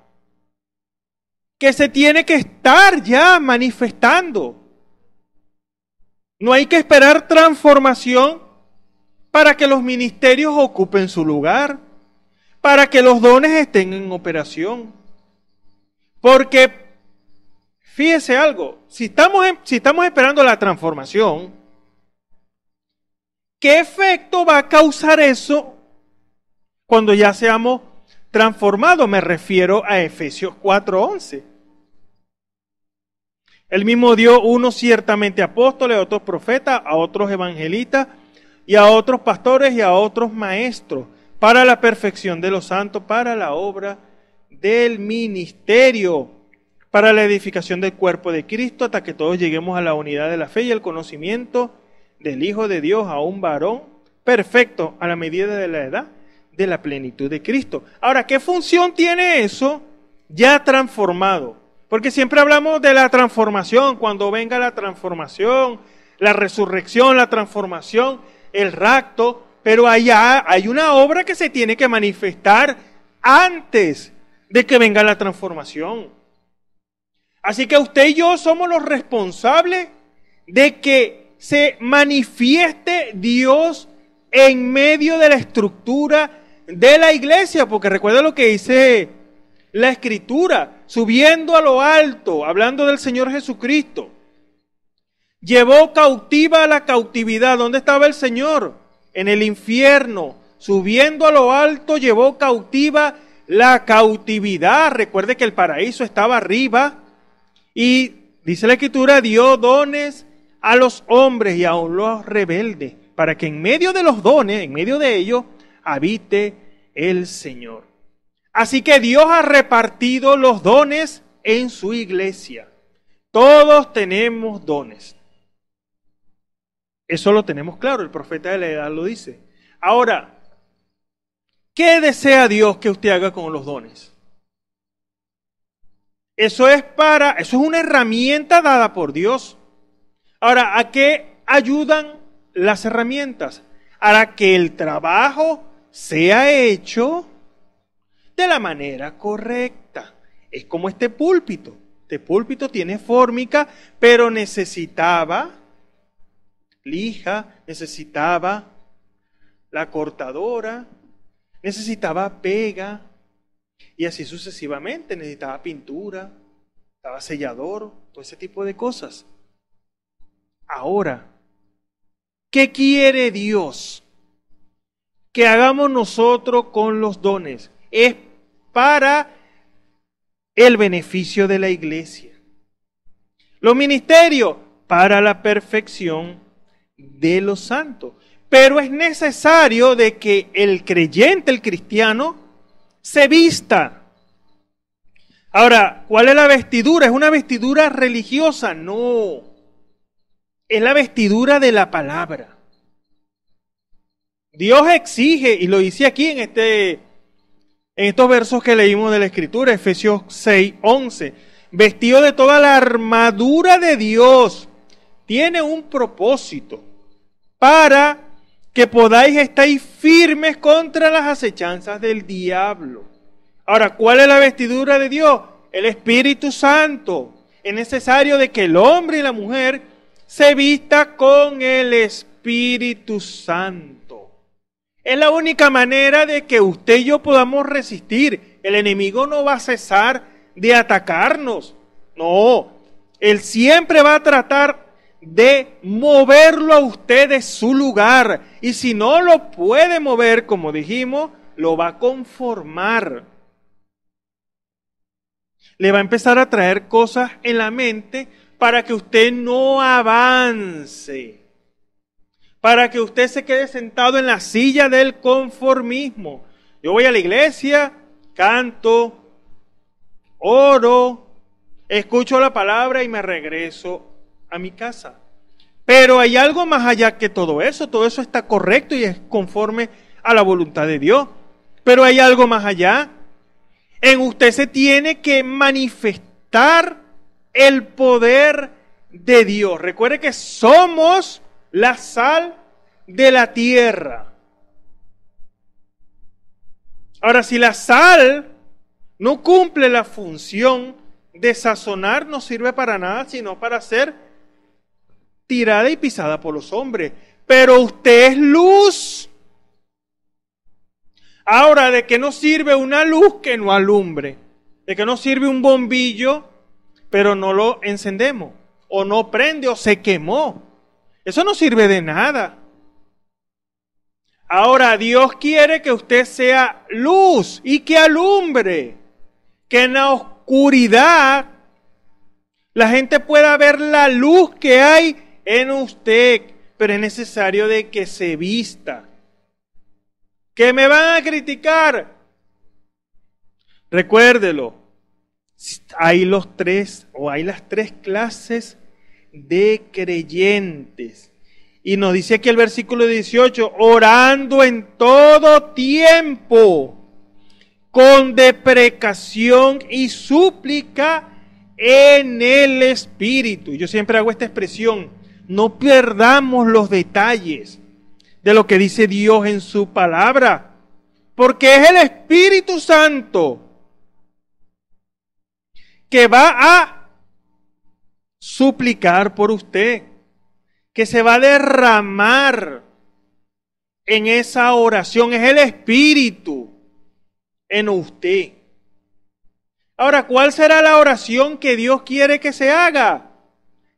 que se tiene que estar ya manifestando. No hay que esperar transformación para que los ministerios ocupen su lugar, para que los dones estén en operación. Porque, fíjese algo, si estamos esperando la transformación, ¿qué efecto va a causar eso cuando ya seamos transformados? Me refiero a Efesios 4:11. Él mismo dio unos ciertamente apóstoles, a otros profetas, a otros evangelistas, y a otros pastores y a otros maestros, para la perfección de los santos, para la obra del ministerio, para la edificación del cuerpo de Cristo, hasta que todos lleguemos a la unidad de la fe y el conocimiento del Hijo de Dios, a un varón perfecto a la medida de la edad de la plenitud de Cristo. Ahora, ¿qué función tiene eso ya transformado? Porque siempre hablamos de la transformación, cuando venga la transformación, la resurrección, la transformación, el rapto, pero allá hay una obra que se tiene que manifestar antes de que venga la transformación. Así que usted y yo somos los responsables de que se manifieste Dios en medio de la estructura de la iglesia, porque recuerda lo que dice la Escritura, subiendo a lo alto, hablando del Señor Jesucristo. Llevó cautiva la cautividad. ¿Dónde estaba el Señor? En el infierno. Subiendo a lo alto, llevó cautiva la cautividad. Recuerde que el paraíso estaba arriba. Y dice la Escritura, dio dones a los hombres y a los rebeldes, para que en medio de los dones, en medio de ellos, habite el Señor. Así que Dios ha repartido los dones en su iglesia. Todos tenemos dones. Eso lo tenemos claro, el profeta de la edad lo dice. Ahora, ¿qué desea Dios que usted haga con los dones? Eso es una herramienta dada por Dios. Ahora, ¿a qué ayudan las herramientas? A que el trabajo sea hecho de la manera correcta. Es como este púlpito. Este púlpito tiene fórmica, pero necesitaba lija, necesitaba la cortadora, necesitaba pega, y así sucesivamente. Necesitaba pintura, necesitaba sellador, todo ese tipo de cosas. Ahora, ¿qué quiere Dios que hagamos nosotros con los dones? Es para el beneficio de la iglesia. Los ministerios, para la perfección de los santos. Pero es necesario de que el creyente, el cristiano, se vista. Ahora, ¿cuál es la vestidura? ¿Es una vestidura religiosa? No. Es la vestidura de la palabra. Dios exige, y lo dice aquí en estos versos que leímos de la Escritura, Efesios 6:11, vestido de toda la armadura de Dios. Tiene un propósito, para que podáis estar firmes contra las acechanzas del diablo. Ahora, ¿cuál es la vestidura de Dios? El Espíritu Santo. Es necesario de que el hombre y la mujer se vista con el Espíritu Santo. Es la única manera de que usted y yo podamos resistir. El enemigo no va a cesar de atacarnos. No, él siempre va a tratar de moverlo a usted de su lugar. Y si no lo puede mover, como dijimos, lo va a conformar. Le va a empezar a traer cosas en la mente para que usted no avance. Para que usted se quede sentado en la silla del conformismo. Yo voy a la iglesia, canto, oro, escucho la palabra y me regreso a mi casa. Pero hay algo más allá que todo eso está correcto y es conforme a la voluntad de Dios. Pero hay algo más allá. En usted se tiene que manifestar el poder de Dios. Recuerde que somos la sal de la tierra. Ahora, si la sal no cumple la función de sazonar, no sirve para nada, sino para ser tirada y pisada por los hombres. Pero usted es luz. Ahora, ¿de qué nos sirve una luz que no alumbre? ¿De qué nos sirve un bombillo, pero no lo encendemos? O no prende o se quemó. Eso no sirve de nada. Ahora, Dios quiere que usted sea luz y que alumbre. Que en la oscuridad la gente pueda ver la luz que hay en usted. Pero es necesario de que se vista. ¿Que me van a criticar? Recuérdelo. Hay las tres clases de creyentes. Y nos dice aquí el versículo 18, orando en todo tiempo, con deprecación y súplica en el Espíritu. Yo siempre hago esta expresión, no perdamos los detalles de lo que dice Dios en su palabra, porque es el Espíritu Santo que va a suplicar por usted, que se va a derramar en esa oración. Es el Espíritu en usted. Ahora, ¿cuál será la oración que Dios quiere que se haga?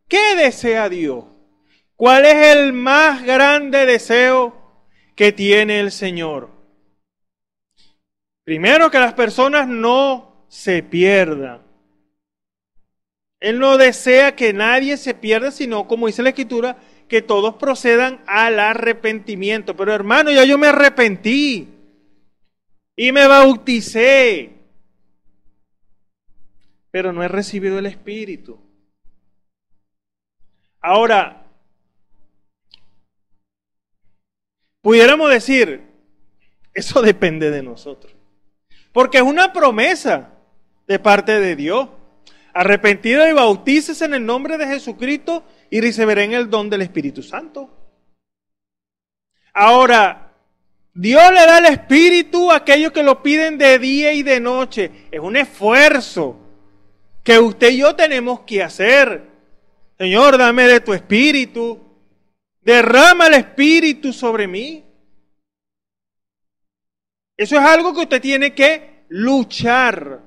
¿Qué desea Dios? ¿Cuál es el más grande deseo que tiene el Señor? Primero, que las personas no se pierdan. Él no desea que nadie se pierda, sino, como dice la Escritura, que todos procedan al arrepentimiento. Pero hermano, ya yo me arrepentí y me bauticé, pero no he recibido el Espíritu. Ahora, pudiéramos decir, eso depende de nosotros, porque es una promesa de parte de Dios. Arrepentido y bautícese en el nombre de Jesucristo y reciberán el don del Espíritu Santo. Ahora, Dios le da el Espíritu a aquellos que lo piden de día y de noche. Es un esfuerzo que usted y yo tenemos que hacer. Señor, dame de tu Espíritu. Derrama el Espíritu sobre mí. Eso es algo que usted tiene que luchar,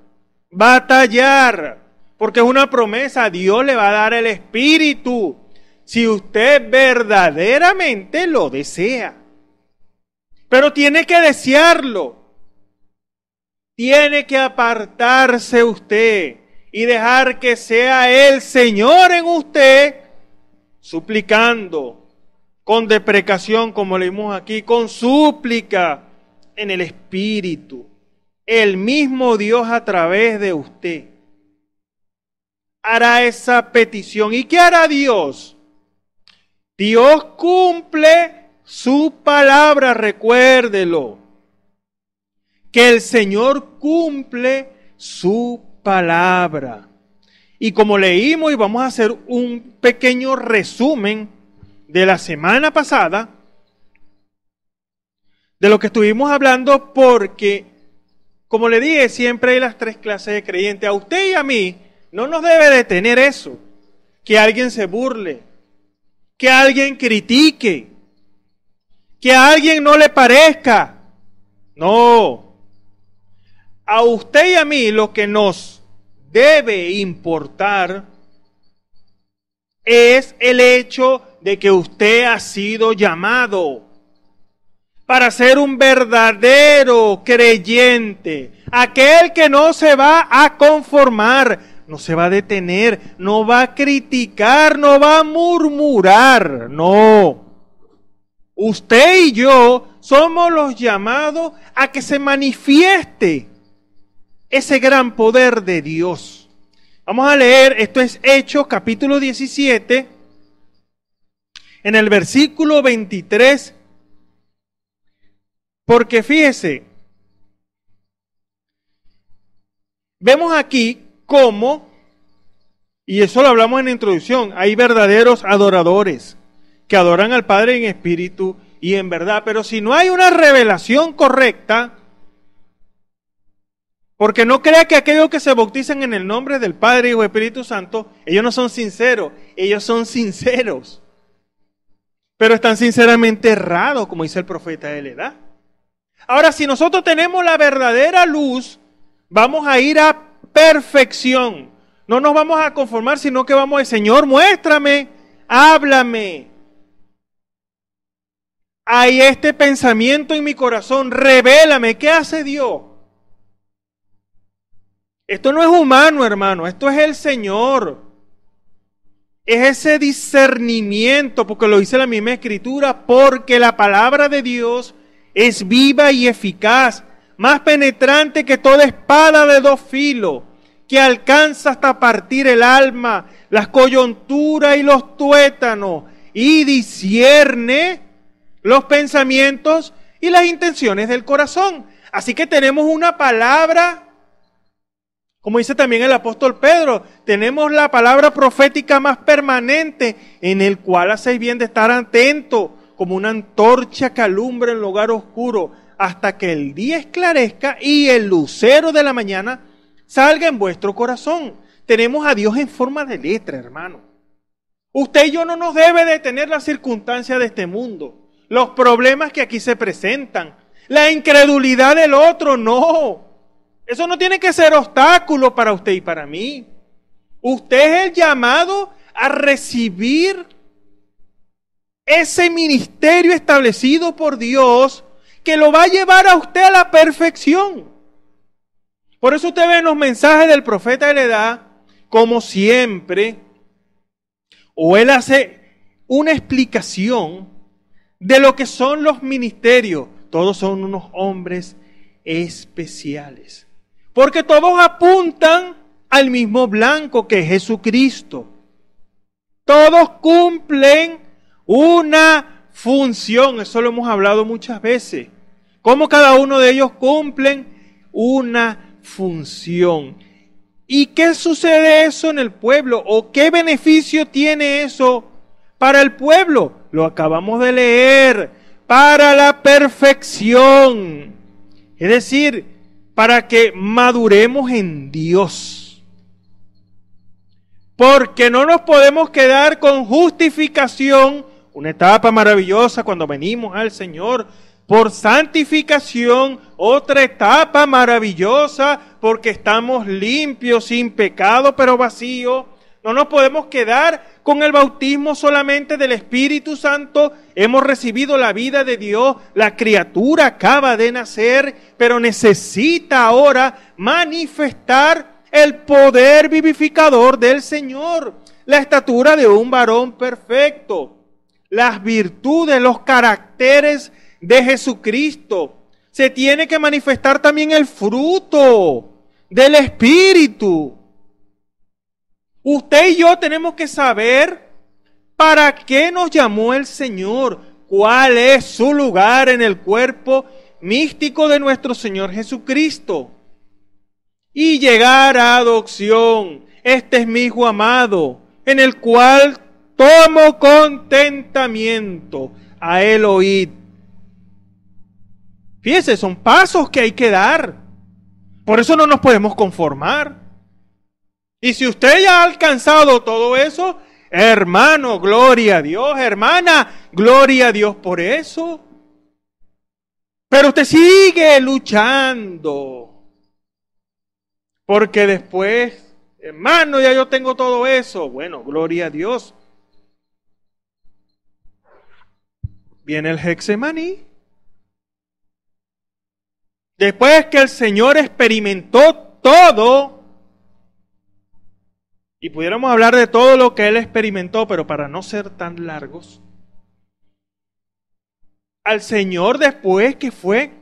batallar. Porque es una promesa, Dios le va a dar el Espíritu si usted verdaderamente lo desea. Pero tiene que desearlo. Tiene que apartarse usted y dejar que sea el Señor en usted, suplicando, con deprecación, como leímos aquí, con súplica en el Espíritu. El mismo Dios a través de usted hará esa petición. ¿Y qué hará Dios? Dios cumple su palabra, recuérdelo. Que el Señor cumple su palabra. Y como leímos, y vamos a hacer un pequeño resumen de la semana pasada, de lo que estuvimos hablando, porque, como le dije, siempre hay las tres clases de creyentes. A usted y a mí no nos debe detener eso, que alguien se burle, que alguien critique, que a alguien no le parezca. No. A usted y a mí lo que nos debe importar es el hecho de que usted ha sido llamado para ser un verdadero creyente, aquel que no se va a conformar, no se va a detener, no va a criticar, no va a murmurar, no. Usted y yo somos los llamados a que se manifieste ese gran poder de Dios. Vamos a leer, esto es Hechos capítulo 17, en el versículo 23, porque fíjese, vemos aquí cómo, y eso lo hablamos en la introducción, hay verdaderos adoradores que adoran al Padre en espíritu y en verdad, pero si no hay una revelación correcta, porque no crea que aquellos que se bautizan en el nombre del Padre, Hijo y Espíritu Santo, ellos no son sinceros, ellos son sinceros, pero están sinceramente errados, como dice el profeta de la edad. Ahora, si nosotros tenemos la verdadera luz, vamos a ir a perfección. No nos vamos a conformar, sino que vamos a decir, Señor, muéstrame, háblame. Hay este pensamiento en mi corazón, revélame. ¿Qué hace Dios? Esto no es humano, hermano, esto es el Señor. Es ese discernimiento, porque lo dice la misma Escritura, porque la palabra de Dios es viva y eficaz, más penetrante que toda espada de dos filos, que alcanza hasta partir el alma, las coyunturas y los tuétanos, y discierne los pensamientos y las intenciones del corazón. Así que tenemos una palabra, como dice también el apóstol Pedro, tenemos la palabra profética más permanente, en el cual hacéis bien de estar atento, como una antorcha que alumbra en lugar oscuro, hasta que el día esclarezca y el lucero de la mañana salga en vuestro corazón. Tenemos a Dios en forma de letra, hermano. Usted y yo no nos debe detener las circunstancias de este mundo, los problemas que aquí se presentan, la incredulidad del otro, no. Eso no tiene que ser obstáculo para usted y para mí. Usted es el llamado a recibir ese ministerio establecido por Dios que lo va a llevar a usted a la perfección. Por eso usted ve en los mensajes del profeta de la edad, como siempre, o él hace una explicación de lo que son los ministerios. Todos son unos hombres especiales, porque todos apuntan al mismo blanco que es Jesucristo. Todos cumplen una función, eso lo hemos hablado muchas veces, cómo cada uno de ellos cumplen una función. ¿Y qué sucede eso en el pueblo? ¿O qué beneficio tiene eso para el pueblo? Lo acabamos de leer, para la perfección, es decir, para que maduremos en Dios. Porque no nos podemos quedar con justificación, una etapa maravillosa cuando venimos al Señor, por santificación, otra etapa maravillosa porque estamos limpios, sin pecado, pero vacíos. No nos podemos quedar con el bautismo solamente del Espíritu Santo. Hemos recibido la vida de Dios, la criatura acaba de nacer, pero necesita ahora manifestar el poder vivificador del Señor, la estatura de un varón perfecto, las virtudes, los caracteres de Jesucristo. Se tiene que manifestar también el fruto del Espíritu. Usted y yo tenemos que saber para qué nos llamó el Señor, cuál es su lugar en el cuerpo místico de nuestro Señor Jesucristo. Y llegar a adopción. Este es mi Hijo amado, en el cual tomo contentamiento. A Él oíd. Fíjense, son pasos que hay que dar. Por eso no nos podemos conformar. Y si usted ya ha alcanzado todo eso, hermano, gloria a Dios, hermana, gloria a Dios por eso. Pero usted sigue luchando. Porque después, hermano, ya yo tengo todo eso. Bueno, gloria a Dios. Viene el Getsemaní. Después que el Señor experimentó todo, y pudiéramos hablar de todo lo que Él experimentó, pero para no ser tan largos, al Señor, después que fue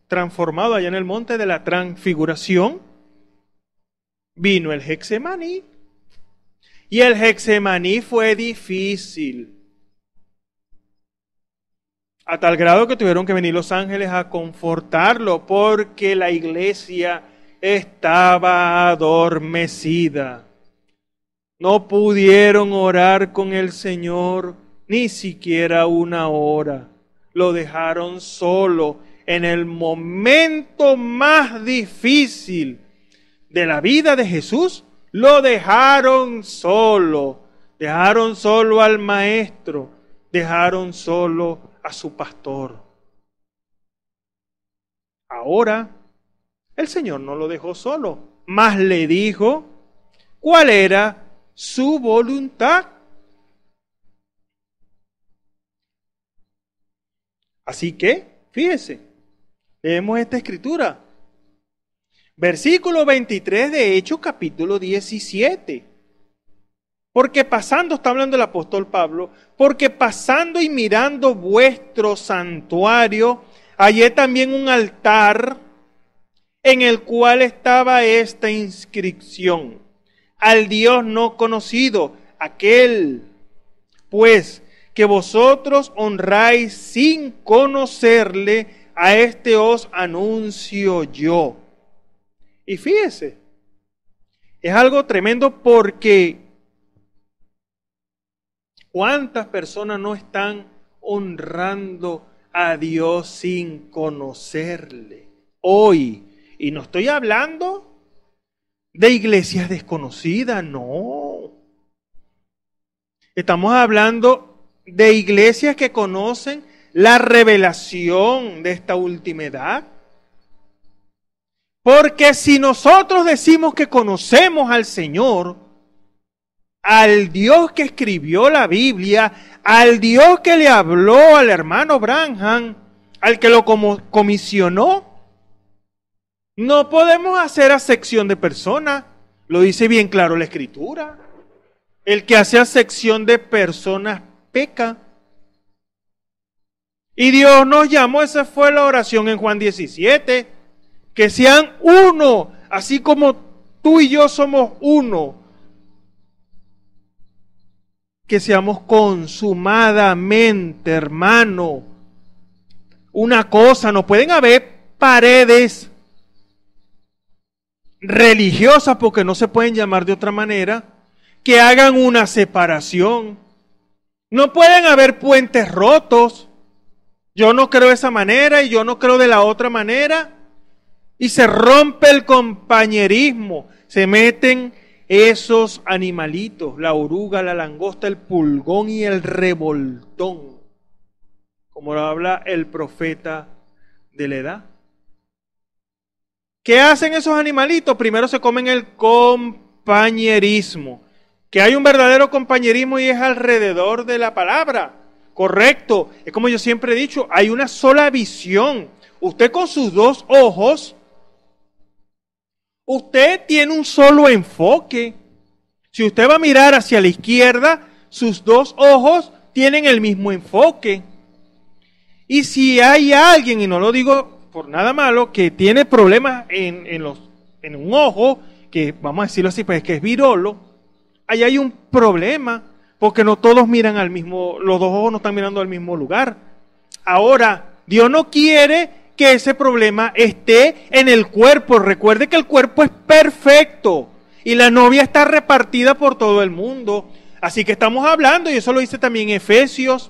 transformado allá en el monte de la transfiguración, vino el Getsemaní. Y el Getsemaní fue difícil. A tal grado que tuvieron que venir los ángeles a confortarlo porque la iglesia estaba adormecida. No pudieron orar con el Señor ni siquiera una hora. Lo dejaron solo en el momento más difícil de la vida de Jesús. Lo dejaron solo. Dejaron solo al maestro. Dejaron solo a su pastor. Ahora, el Señor no lo dejó solo, mas le dijo cuál era su voluntad. Así que, fíjese, leemos esta escritura. Versículo 23 de Hechos, capítulo 17. Porque pasando, está hablando el apóstol Pablo, porque pasando y mirando vuestro santuario, hallé también un altar en el cual estaba esta inscripción: al Dios no conocido, aquel, pues, que vosotros honráis sin conocerle, a este os anuncio yo. Y fíjese, es algo tremendo porque ¿cuántas personas no están honrando a Dios sin conocerle hoy? Y no estoy hablando de iglesias desconocidas, no. Estamos hablando de iglesias que conocen la revelación de esta última edad. Porque si nosotros decimos que conocemos al Señor, al Dios que escribió la Biblia, al Dios que le habló al hermano Branham, al que lo comisionó, no podemos hacer acepción de personas. Lo dice bien claro la Escritura. El que hace acepción de personas peca. Y Dios nos llamó, esa fue la oración en Juan 17, que sean uno, así como tú y yo somos uno. Que seamos consumadamente, hermano. Una cosa, no pueden haber paredes religiosas, porque no se pueden llamar de otra manera, que hagan una separación. No pueden haber puentes rotos. Yo no creo de esa manera y yo no creo de la otra manera. Y se rompe el compañerismo. Se meten esos animalitos, la oruga, la langosta, el pulgón y el revoltón, como lo habla el profeta de la edad. ¿Qué hacen esos animalitos? Primero se comen el compañerismo. Que hay un verdadero compañerismo y es alrededor de la palabra. Correcto. Es como yo siempre he dicho, hay una sola visión. Usted con sus dos ojos, usted tiene un solo enfoque. Si usted va a mirar hacia la izquierda, sus dos ojos tienen el mismo enfoque. Y si hay alguien, y no lo digo por nada malo, que tiene problemas en un ojo, que vamos a decirlo así, pues que es virolo, ahí hay un problema, porque no todos miran al mismo, los dos ojos no están mirando al mismo lugar. Ahora, Dios no quiere que ese problema esté en el cuerpo. Recuerde que el cuerpo es perfecto y la novia está repartida por todo el mundo. Así que estamos hablando, y eso lo dice también Efesios,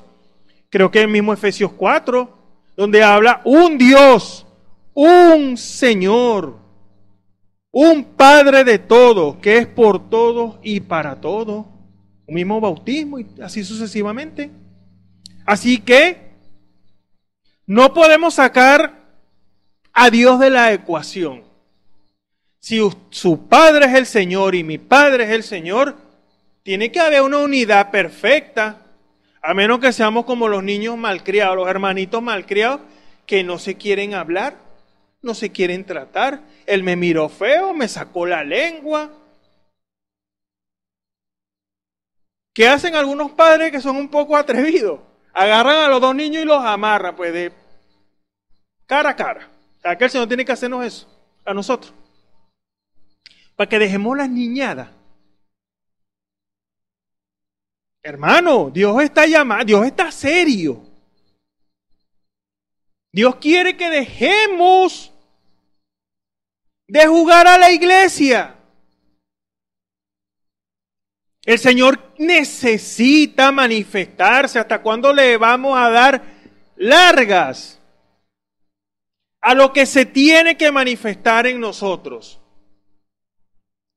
creo que el mismo Efesios 4, donde habla un Dios, un Señor, un Padre de todos, que es por todos y para todos. Un mismo bautismo y así sucesivamente. Así que no podemos sacar a Dios de la ecuación. Si su Padre es el Señor y mi Padre es el Señor, tiene que haber una unidad perfecta. A menos que seamos como los niños malcriados, los hermanitos malcriados, que no se quieren hablar, no se quieren tratar. Él me miró feo, me sacó la lengua. ¿Qué hacen algunos padres que son un poco atrevidos? Agarran a los dos niños y los amarran, pues de cara a cara. ¿Sabes que el Señor tiene que hacernos eso? A nosotros. Para que dejemos las niñadas. Hermano, Dios está llamando, Dios está serio. Dios quiere que dejemos de jugar a la iglesia. El Señor necesita manifestarse. ¿Hasta cuándo le vamos a dar largas a lo que se tiene que manifestar en nosotros?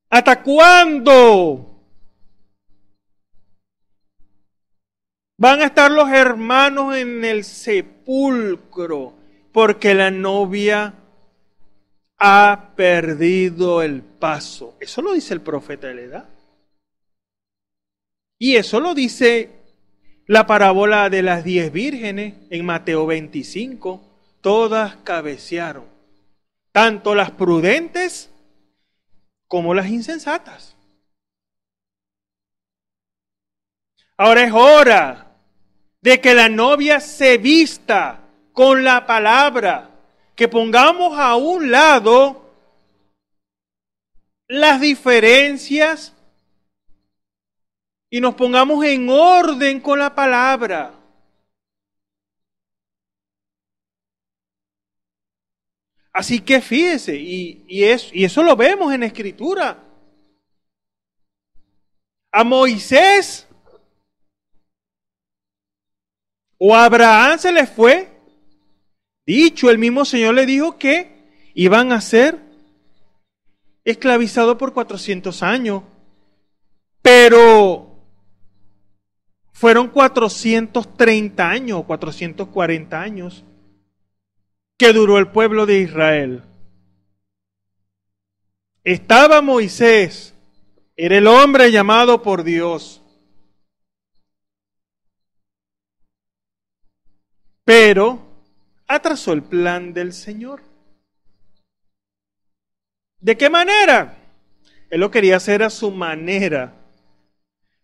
¿Hasta cuándo van a estar los hermanos en el sepulcro porque la novia ha perdido el paso? Eso lo dice el profeta de la edad. Y eso lo dice la parábola de las 10 vírgenes en Mateo 25. Todas cabecearon, tanto las prudentes como las insensatas. Ahora es hora de que la novia se vista con la palabra, que pongamos a un lado las diferencias y nos pongamos en orden con la palabra. Así que fíjese, y eso lo vemos en la Escritura. A Moisés o a Abraham se les fue dicho, el mismo Señor le dijo que iban a ser esclavizados por 400 años, pero fueron 430 años, 440 años que duró el pueblo de Israel. Estaba Moisés, era el hombre llamado por Dios, pero atrasó el plan del Señor. ¿De qué manera? Él lo quería hacer a su manera,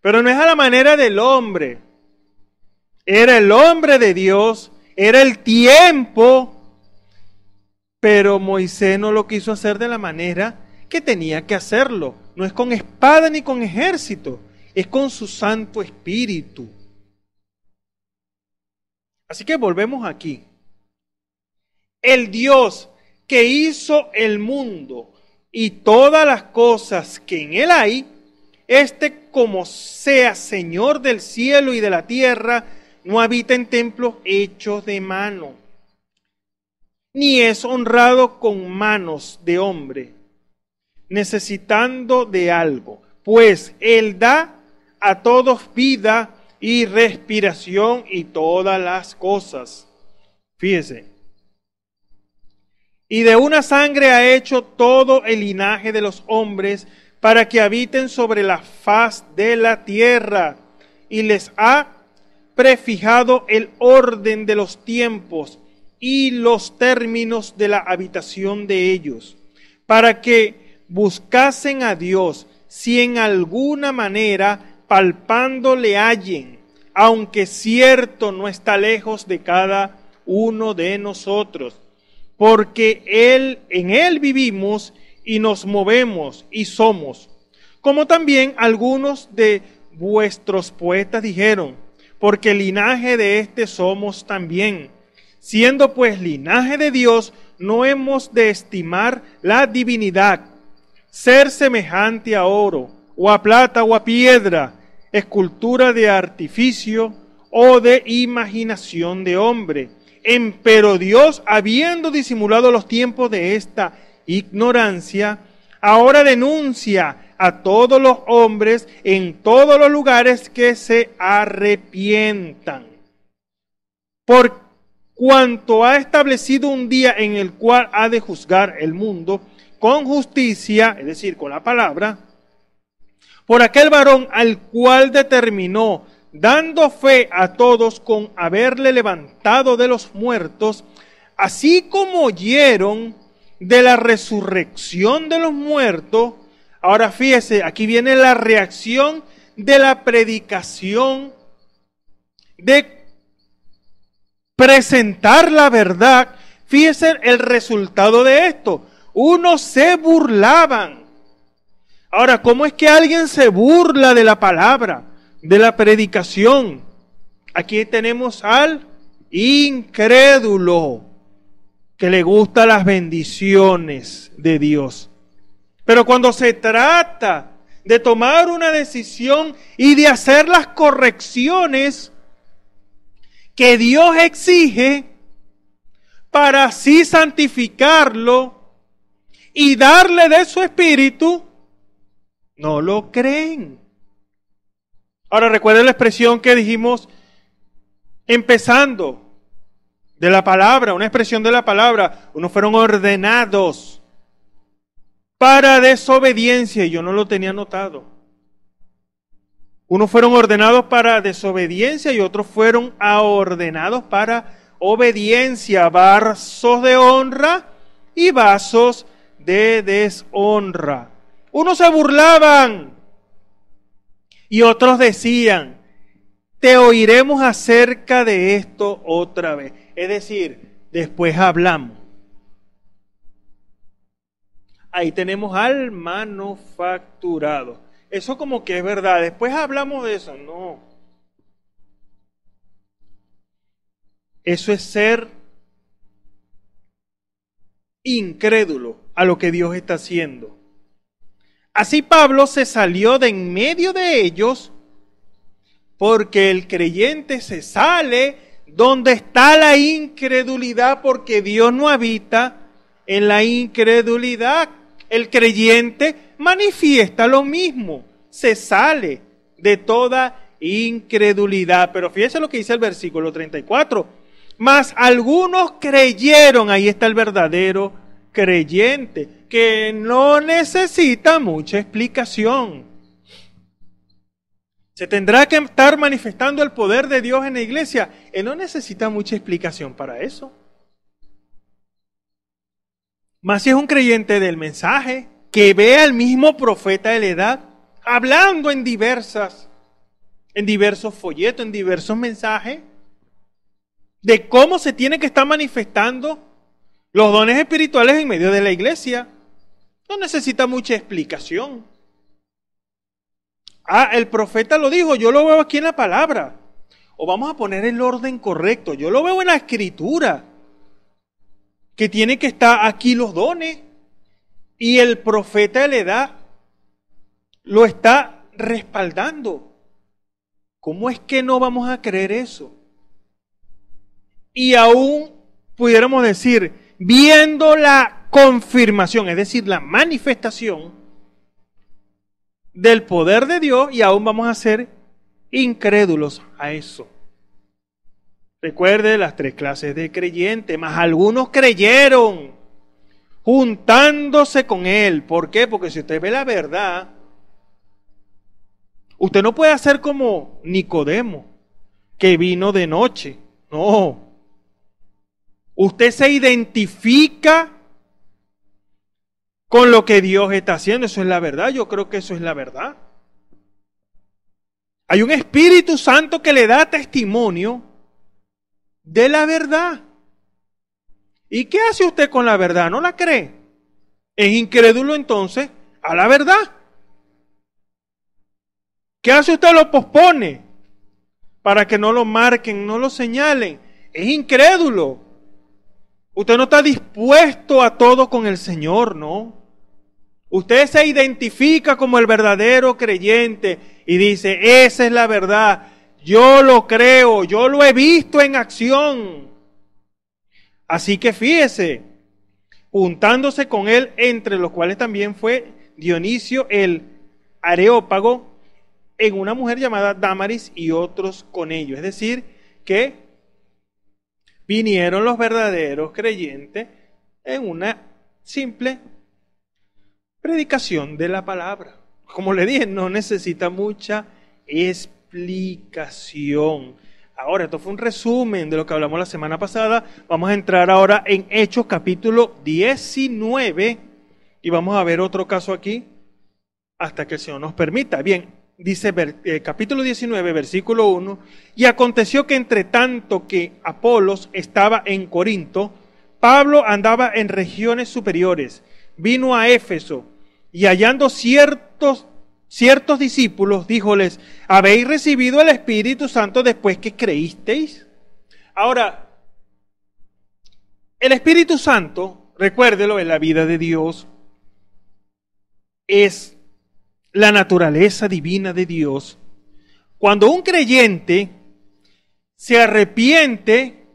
pero no es a la manera del hombre. Era el hombre de Dios, era el tiempo, pero Moisés no lo quiso hacer de la manera que tenía que hacerlo. No es con espada ni con ejército, es con su Santo Espíritu. Así que volvemos aquí. El Dios que hizo el mundo y todas las cosas que en él hay, como sea Señor del cielo y de la tierra, no habita en templos hechos de mano, ni es honrado con manos de hombre, necesitando de algo, pues Él da a todos vida y respiración y todas las cosas. Fíjese. Y de una sangre ha hecho todo el linaje de los hombres para que habiten sobre la faz de la tierra, y les ha prefijado el orden de los tiempos y los términos de la habitación de ellos, para que buscasen a Dios, si en alguna manera palpando le hallen, aunque cierto no está lejos de cada uno de nosotros, porque en Él vivimos y nos movemos y somos. Como también algunos de vuestros poetas dijeron, porque linaje de éste somos también. Siendo pues linaje de Dios, no hemos de estimar la divinidad, ser semejante a oro, o a plata, o a piedra, escultura de artificio, o de imaginación de hombre. Empero Dios, habiendo disimulado los tiempos de esta ignorancia, ahora denuncia a todos los hombres en todos los lugares que se arrepientan. Por cuanto ha establecido un día en el cual ha de juzgar el mundo con justicia, es decir, con la palabra, por aquel varón al cual determinó, dando fe a todos con haberle levantado de los muertos, así como oyeron de la resurrección de los muertos. Ahora fíjese, aquí viene la reacción de la predicación, de presentar la verdad. Fíjese el resultado de esto. Unos se burlaban. Ahora, ¿cómo es que alguien se burla de la palabra, de la predicación? Aquí tenemos al incrédulo. que le gustan las bendiciones de Dios. Pero cuando se trata de tomar una decisión y de hacer las correcciones que Dios exige para así santificarlo y darle de su espíritu, no lo creen. Ahora recuerden la expresión que dijimos empezando de la palabra, una expresión de la palabra, unos fueron ordenados para desobediencia, y yo no lo tenía notado. Unos fueron ordenados para desobediencia y otros fueron ordenados para obediencia, vasos de honra y vasos de deshonra. Unos se burlaban y otros decían, te oiremos acerca de esto otra vez. Es decir, después hablamos. Ahí tenemos al manufacturado. Eso como que es verdad. Después hablamos de eso. No. Eso es ser incrédulo a lo que Dios está haciendo. Así Pablo se salió de en medio de ellos, porque el creyente se sale donde está la incredulidad, porque Dios no habita en la incredulidad. El creyente manifiesta lo mismo, se sale de toda incredulidad. Pero fíjese lo que dice el versículo 34. Mas algunos creyeron, ahí está el verdadero creyente, que no necesita mucha explicación. Se tendrá que estar manifestando el poder de Dios en la iglesia. Él no necesita mucha explicación para eso. Más si es un creyente del mensaje, que ve al mismo profeta de la edad, hablando en diversos folletos, en diversos mensajes, de cómo se tiene que estar manifestando los dones espirituales en medio de la iglesia. No necesita mucha explicación. El profeta lo dijo, yo lo veo aquí en la palabra. O vamos a poner el orden correcto, yo lo veo en la escritura, que tiene que estar aquí los dones, y el profeta de la edad lo está respaldando. ¿Cómo es que no vamos a creer eso? Y aún pudiéramos decir, viendo la confirmación, es decir, la manifestación del poder de Dios, y aún vamos a ser incrédulos a eso. Recuerde las 3 clases de creyentes, más algunos creyeron, juntándose con él. ¿Por qué? Porque si usted ve la verdad, usted no puede hacer como Nicodemo, que vino de noche. No. Usted se identifica con lo que Dios está haciendo. Eso es la verdad. Yo creo que eso es la verdad. Hay un Espíritu Santo que le da testimonio de la verdad. ¿Y qué hace usted con la verdad? ¿No la cree? ¿Es incrédulo entonces a la verdad? ¿Qué hace usted? Lo pospone para que no lo marquen, no lo señalen. Es incrédulo. Usted no está dispuesto a todo con el Señor, ¿no? Usted se identifica como el verdadero creyente y dice, esa es la verdad. Yo lo creo, yo lo he visto en acción. Así que fíjese, juntándose con él, entre los cuales también fue Dionisio el Areópago, en una mujer llamada Dámaris y otros con ellos. Es decir, que vinieron los verdaderos creyentes en una simple predicación de la palabra. Como le dije, no necesita mucha explicación. Ahora, esto fue un resumen de lo que hablamos la semana pasada. Vamos a entrar ahora en Hechos capítulo 19 y vamos a ver otro caso aquí hasta que el Señor nos permita. Bien, dice capítulo 19, versículo 1, y aconteció que entre tanto que Apolos estaba en Corinto, Pablo andaba en regiones superiores, vino a Éfeso y hallando ciertos discípulos, díjoles, ¿habéis recibido el Espíritu Santo después que creísteis? Ahora, El Espíritu Santo, recuérdelo, en la vida de Dios, es la naturaleza divina de Dios. Cuando un creyente se arrepiente,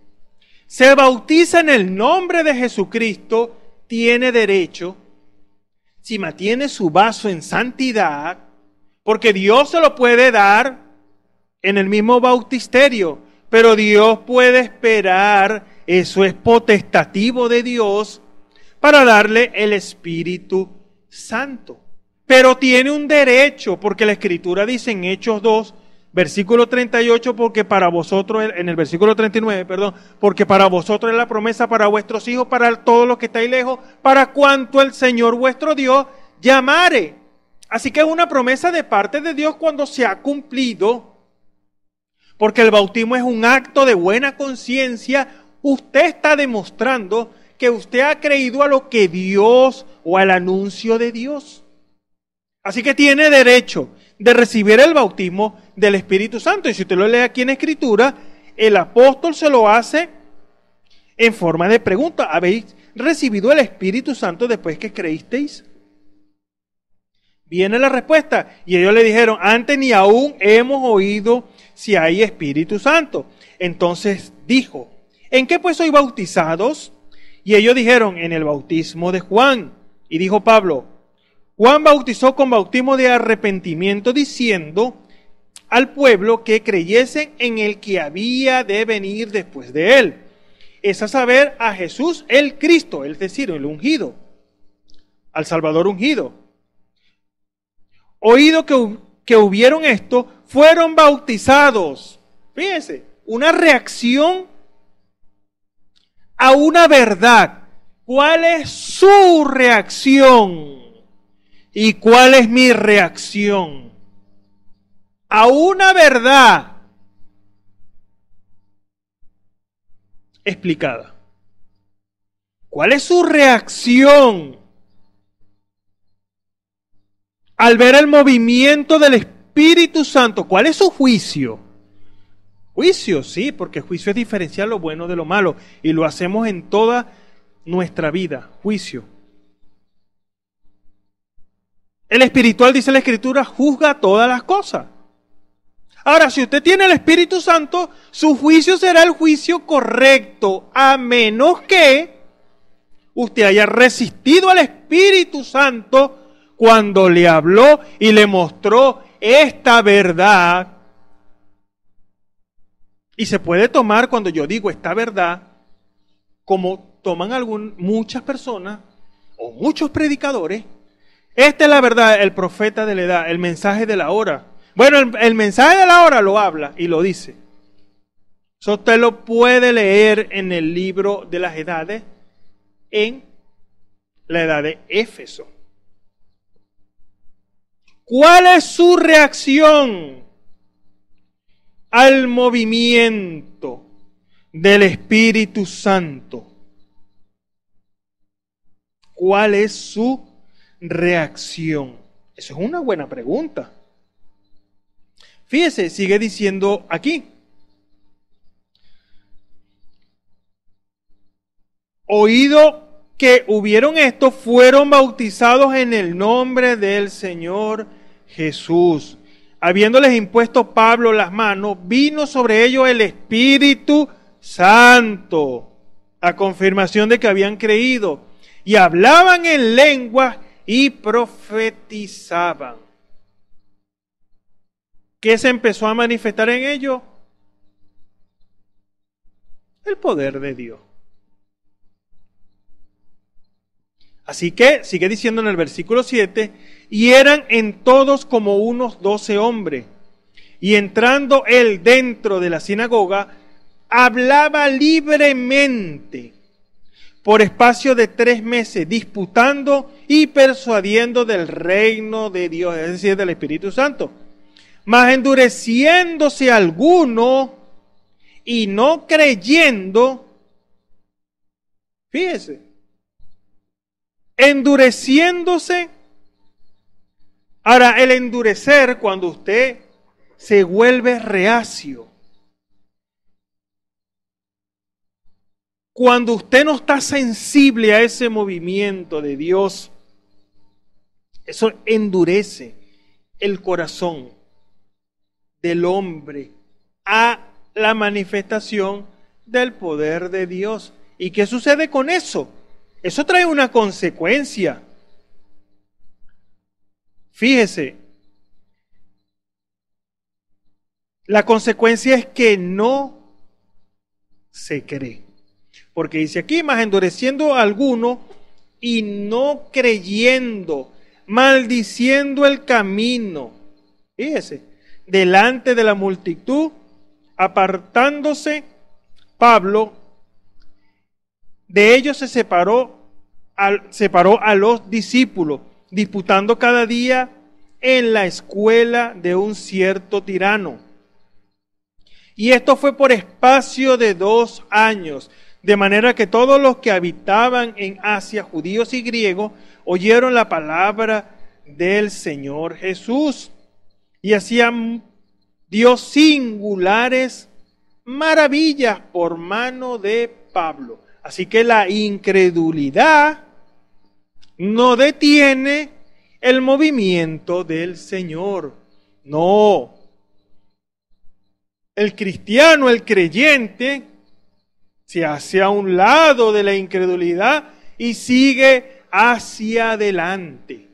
se bautiza en el nombre de Jesucristo, tiene derecho, si mantiene su vaso en santidad, porque Dios se lo puede dar en el mismo bautisterio, pero Dios puede esperar, eso es potestativo de Dios, para darle el Espíritu Santo. Pero tiene un derecho, porque la Escritura dice en Hechos 2, versículo 38, porque para vosotros, en el versículo 39, perdón, porque para vosotros es la promesa, para vuestros hijos, para todos los que estáis lejos, para cuanto el Señor vuestro Dios llamare. Así que es una promesa de parte de Dios cuando se ha cumplido, porque el bautismo es un acto de buena conciencia. Usted está demostrando que usted ha creído a lo que Dios o al anuncio de Dios. Así que tiene derecho de recibir el bautismo del Espíritu Santo. Y si usted lo lee aquí en Escritura, el apóstol se lo hace en forma de pregunta. ¿Habéis recibido el Espíritu Santo después que creísteis? Viene la respuesta. Y ellos le dijeron, antes ni aún hemos oído si hay Espíritu Santo. Entonces dijo, ¿en qué pues sois bautizados? Y ellos dijeron, en el bautismo de Juan. Y dijo Pablo, Juan bautizó con bautismo de arrepentimiento, diciendo al pueblo que creyesen en el que había de venir después de él. Es a saber, a Jesús el Cristo, es decir, el ungido, al Salvador ungido. Oído que hubieron esto, fueron bautizados. Fíjense, una reacción a una verdad. ¿Cuál es su reacción? ¿Y cuál es mi reacción? A una verdad explicada. ¿Cuál es su reacción al ver el movimiento del Espíritu Santo? ¿Cuál es su juicio? Juicio, sí, porque juicio es diferenciar lo bueno de lo malo y lo hacemos en toda nuestra vida. Juicio. El espiritual, dice la Escritura, juzga todas las cosas. Ahora, si usted tiene el Espíritu Santo, su juicio será el juicio correcto, a menos que usted haya resistido al Espíritu Santo cuando le habló y le mostró esta verdad. Y se puede tomar, cuando yo digo esta verdad, como toman muchas personas o muchos predicadores. Esta es la verdad, el profeta de la edad, el mensaje de la hora. Bueno, el mensaje de la hora lo habla y lo dice. Eso usted lo puede leer en el libro de las edades, en la edad de Éfeso. ¿Cuál es su reacción al movimiento del Espíritu Santo? ¿Cuál es su reacción? Eso es una buena pregunta. Fíjese, sigue diciendo aquí. Oído que hubieron esto, fueron bautizados en el nombre del Señor Jesús. Habiéndoles impuesto Pablo las manos, vino sobre ellos el Espíritu Santo, a confirmación de que habían creído, y hablaban en lenguas y profetizaban. ¿Qué se empezó a manifestar en ellos? El poder de Dios. Así que, sigue diciendo en el versículo 7, y eran en todos como unos 12 hombres. Y entrando él dentro de la sinagoga, hablaba libremente por espacio de 3 meses, disputando y persuadiendo del reino de Dios, es decir, del Espíritu Santo. Mas endureciéndose alguno y no creyendo, fíjese, endureciéndose. Ahora, el endurecer, cuando usted se vuelve reacio, cuando usted no está sensible a ese movimiento de Dios, eso endurece el corazón del hombre a la manifestación del poder de Dios. ¿Y qué sucede con eso? Eso trae una consecuencia. Fíjese, la consecuencia es que no se cree. Porque dice aquí, más endureciendo a alguno y no creyendo, maldiciendo el camino. Fíjese, delante de la multitud, apartándose, Pablo de ellos se separó a los discípulos, disputando cada día en la escuela de un cierto tirano. Y esto fue por espacio de 2 años, de manera que todos los que habitaban en Asia, judíos y griegos, oyeron la palabra del Señor Jesús y hacían Dios singulares maravillas por mano de Pablo. Así que la incredulidad no detiene el movimiento del Señor. No. El cristiano, el creyente, se hace a un lado de la incredulidad y sigue hacia adelante.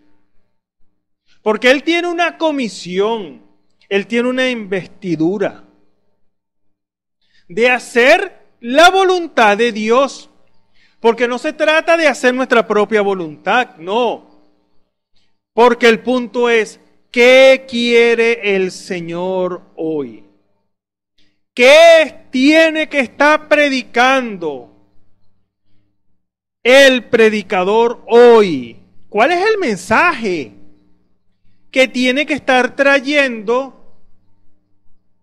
Porque él tiene una comisión, él tiene una investidura de hacer la voluntad de Dios. Porque no se trata de hacer nuestra propia voluntad, no. Porque el punto es, ¿qué quiere el Señor hoy? ¿Qué tiene que estar predicando el predicador hoy? ¿Cuál es el mensaje que tiene que estar trayendo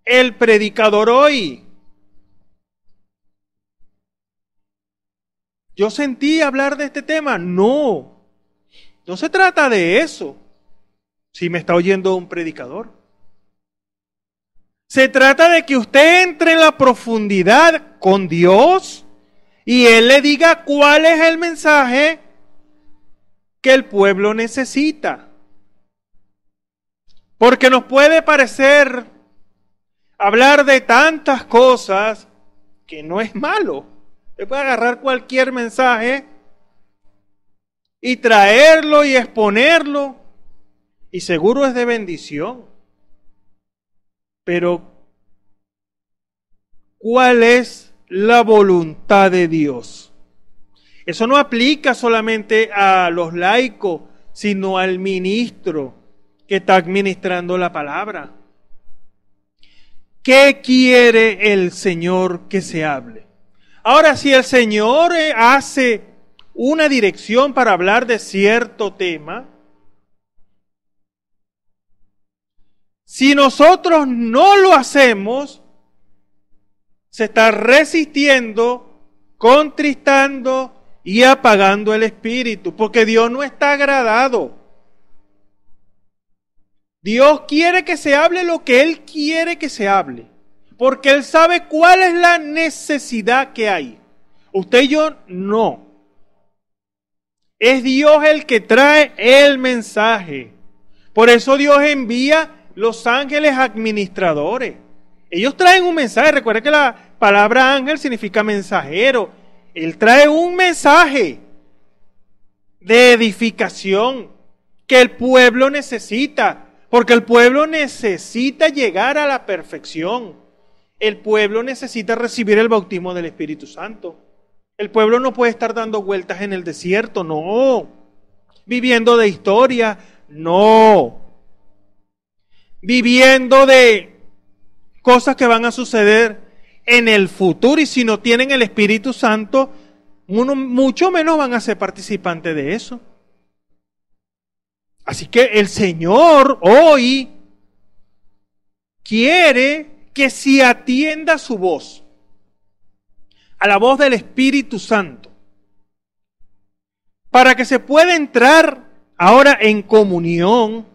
el predicador hoy? ¿Yo sentí hablar de este tema? No, no se trata de eso. Si me está oyendo un predicador. Se trata de que usted entre en la profundidad con Dios y Él le diga cuál es el mensaje que el pueblo necesita. Porque nos puede parecer hablar de tantas cosas que no es malo. Usted puede agarrar cualquier mensaje y traerlo y exponerlo y seguro es de bendición. Pero, ¿cuál es la voluntad de Dios? Eso no aplica solamente a los laicos, sino al ministro que está administrando la palabra. ¿Qué quiere el Señor que se hable? Ahora, si el Señor hace una dirección para hablar de cierto tema, si nosotros no lo hacemos, se está resistiendo, contristando y apagando el espíritu, porque Dios no está agradado. Dios quiere que se hable lo que Él quiere que se hable, porque Él sabe cuál es la necesidad que hay. Usted y yo no. Es Dios el que trae el mensaje. Por eso Dios envía los ángeles administradores. Ellos traen un mensaje. Recuerda que la palabra ángel significa mensajero. Él trae un mensaje de edificación que el pueblo necesita. Porque el pueblo necesita llegar a la perfección. El pueblo necesita recibir el bautismo del Espíritu Santo. El pueblo no puede estar dando vueltas en el desierto, no. Viviendo de historia, no. Viviendo de cosas que van a suceder en el futuro, y si no tienen el Espíritu Santo, mucho menos van a ser participantes de eso. Así que el Señor hoy quiere que se atienda su voz, a la voz del Espíritu Santo, para que se pueda entrar ahora en comunión.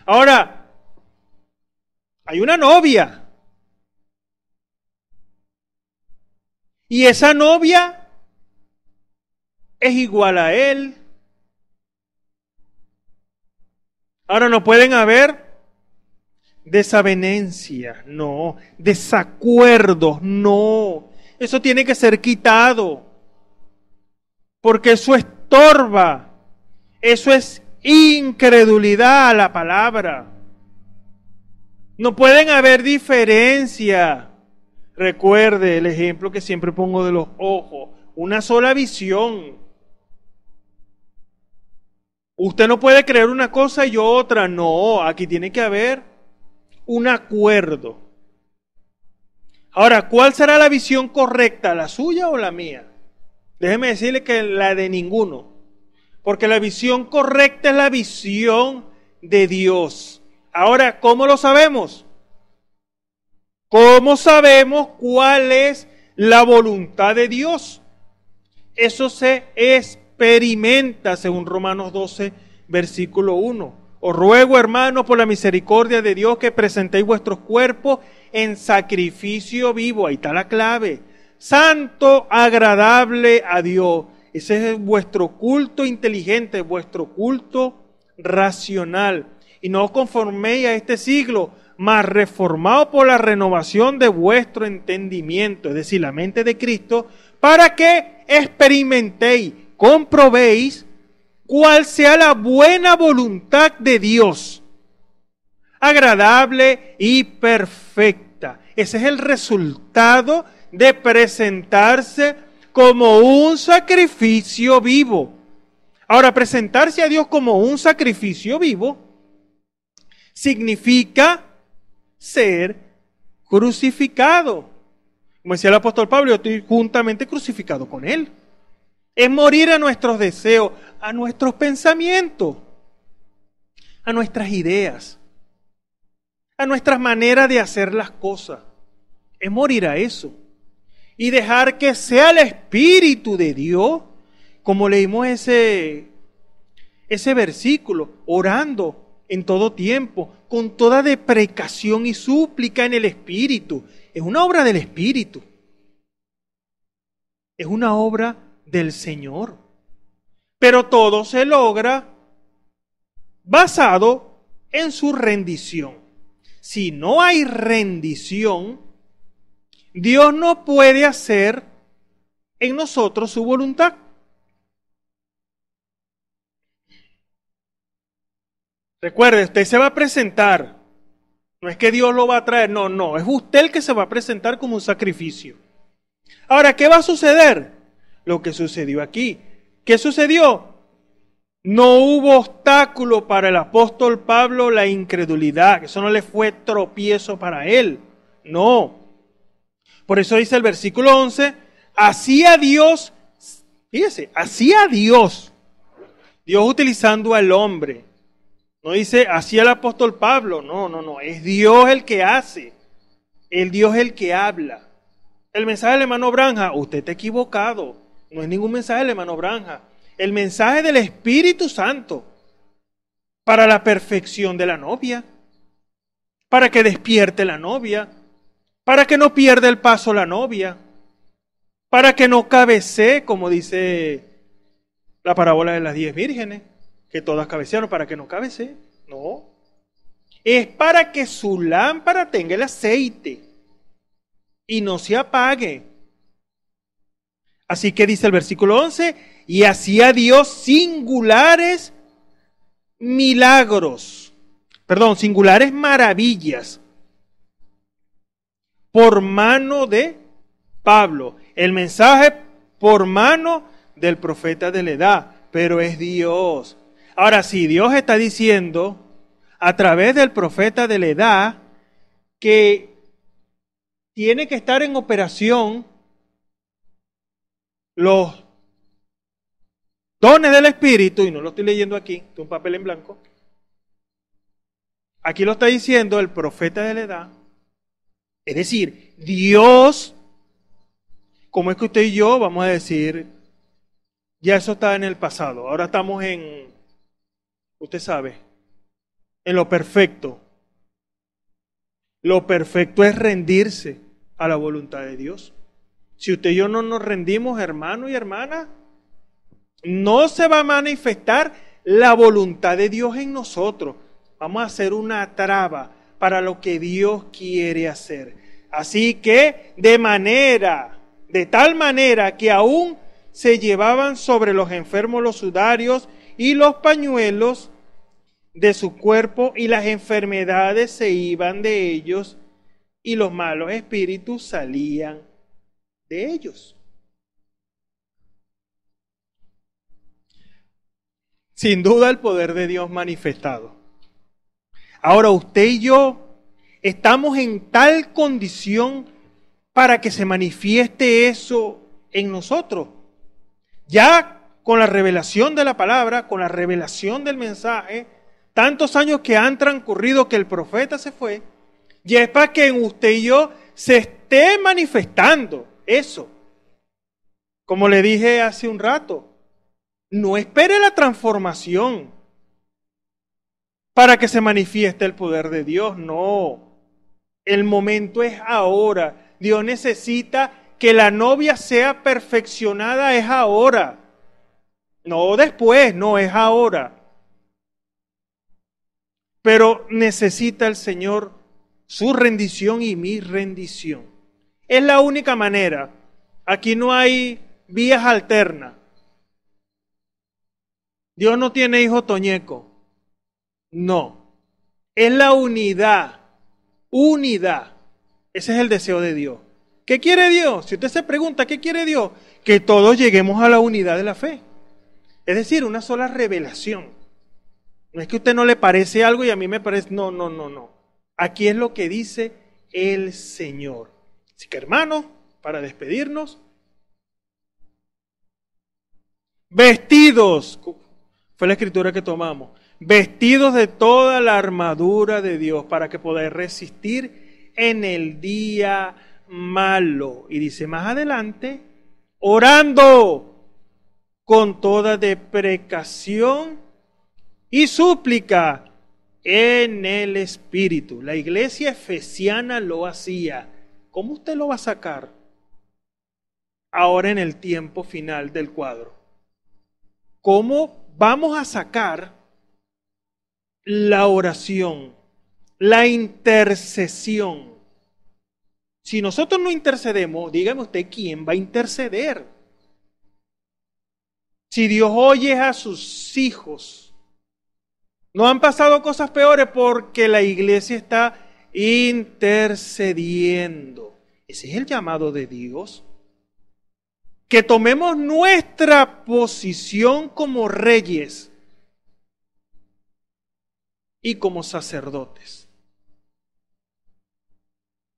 Ahora, hay una novia, y esa novia es igual a Él. Ahora no pueden haber desavenencias, no, desacuerdos, no. Eso tiene que ser quitado, porque eso estorba, eso es incredulidad a la palabra. No pueden haber diferencia. Recuerde el ejemplo que siempre pongo de los ojos, una sola visión. Usted no puede creer una cosa y otra, no, aquí tiene que haber un acuerdo. Ahora, ¿cuál será la visión correcta, la suya o la mía? Déjeme decirle que la de ninguno, porque la visión correcta es la visión de Dios. Ahora, ¿cómo lo sabemos? ¿Cómo sabemos cuál es la voluntad de Dios? Eso se experimenta según Romanos 12, versículo 1. Os ruego, hermanos, por la misericordia de Dios, que presentéis vuestros cuerpos en sacrificio vivo. Ahí está la clave. Santo, agradable a Dios. Ese es vuestro culto inteligente, vuestro culto racional. Y no os conforméis a este siglo, mas reformado por la renovación de vuestro entendimiento, es decir, la mente de Cristo, para que experimentéis, comprobéis cuál sea la buena voluntad de Dios, agradable y perfecta. Ese es el resultado de presentarse como un sacrificio vivo. Ahora, presentarse a Dios como un sacrificio vivo significa ser crucificado. Como decía el apóstol Pablo, yo estoy juntamente crucificado con Él. Es morir a nuestros deseos, a nuestros pensamientos, a nuestras ideas, a nuestras maneras de hacer las cosas. Es morir a eso. Y dejar que sea el Espíritu de Dios, como leímos ese versículo, orando en todo tiempo, con toda deprecación y súplica en el Espíritu. Es una obra del Espíritu. Es una obra del Señor. Pero todo se logra basado en su rendición. Si no hay rendición, Dios no puede hacer en nosotros su voluntad. Recuerde, usted se va a presentar. No es que Dios lo va a traer, no, es usted el que se va a presentar como un sacrificio. Ahora, ¿qué va a suceder? Lo que sucedió aquí. ¿Qué sucedió? No hubo obstáculo para el apóstol Pablo la incredulidad, que eso no le fue tropiezo para él. No. Por eso dice el versículo 11, hacía Dios, fíjese, hacía Dios utilizando al hombre. No dice, hacía el apóstol Pablo, no, es Dios el que hace, el Dios el que habla. El mensaje del hermano Branja, usted está equivocado, no es ningún mensaje del hermano Branja, el mensaje del Espíritu Santo para la perfección de la novia, para que despierte la novia, para que no pierda el paso la novia, para que no cabecee, como dice la parábola de las 10 vírgenes, que todas cabecearon, para que no cabecee. No. Es para que su lámpara tenga el aceite y no se apague. Así que dice el versículo 11, y hacía Dios singulares singulares maravillas por mano de Pablo. El mensaje por mano del profeta de la edad, pero es Dios. Ahora, si Dios está diciendo a través del profeta de la edad que tiene que estar en operación los dones del Espíritu, y no lo estoy leyendo aquí, es un papel en blanco, aquí lo está diciendo el profeta de la edad, es decir, Dios, como es que usted y yo vamos a decir, ya eso está en el pasado, ahora estamos en, usted sabe, en lo perfecto. Lo perfecto es rendirse a la voluntad de Dios. Si usted y yo no nos rendimos, hermano y hermana, No se va a manifestar la voluntad de Dios en nosotros. Vamos a hacer una traba para lo que Dios quiere hacer. Así que de tal manera que aún se llevaban sobre los enfermos los sudarios y los pañuelos de su cuerpo, y las enfermedades se iban de ellos, y los malos espíritus salían de ellos. Sin duda el poder de Dios manifestado. Ahora usted y yo estamos en tal condición para que se manifieste eso en nosotros. Ya con la revelación de la palabra, con la revelación del mensaje, tantos años que han transcurrido que el profeta se fue, ya es para que en usted y yo se esté manifestando eso. Como le dije hace un rato, no espere la transformación para que se manifieste el poder de Dios, no. El momento es ahora. Dios necesita que la novia sea perfeccionada, es ahora. No después, no, es ahora. Pero necesita el Señor su rendición y mi rendición. Es la única manera. Aquí no hay vías alternas. Dios no tiene hijo toñeco. No. Es la unidad. Unidad. Ese es el deseo de Dios. ¿Qué quiere Dios? Si usted se pregunta, ¿qué quiere Dios? Que todos lleguemos a la unidad de la fe. Es decir, una sola revelación. No es que a usted no le parece algo y a mí me parece... No. Aquí es lo que dice el Señor. Así que hermanos, para despedirnos, vestidos, fue la escritura que tomamos, vestidos de toda la armadura de Dios para que podáis resistir en el día malo. Y dice más adelante, orando con toda deprecación y súplica en el Espíritu. La iglesia efesiana lo hacía. ¿Cómo usted lo va a sacar ahora en el tiempo final del cuadro? ¿Cómo vamos a sacar la oración, la intercesión? Si nosotros no intercedemos, dígame usted, ¿quién va a interceder? Si Dios oye a sus hijos, no han pasado cosas peores porque la iglesia está intercediendo. Ese es el llamado de Dios. Que tomemos nuestra posición como reyes y como sacerdotes.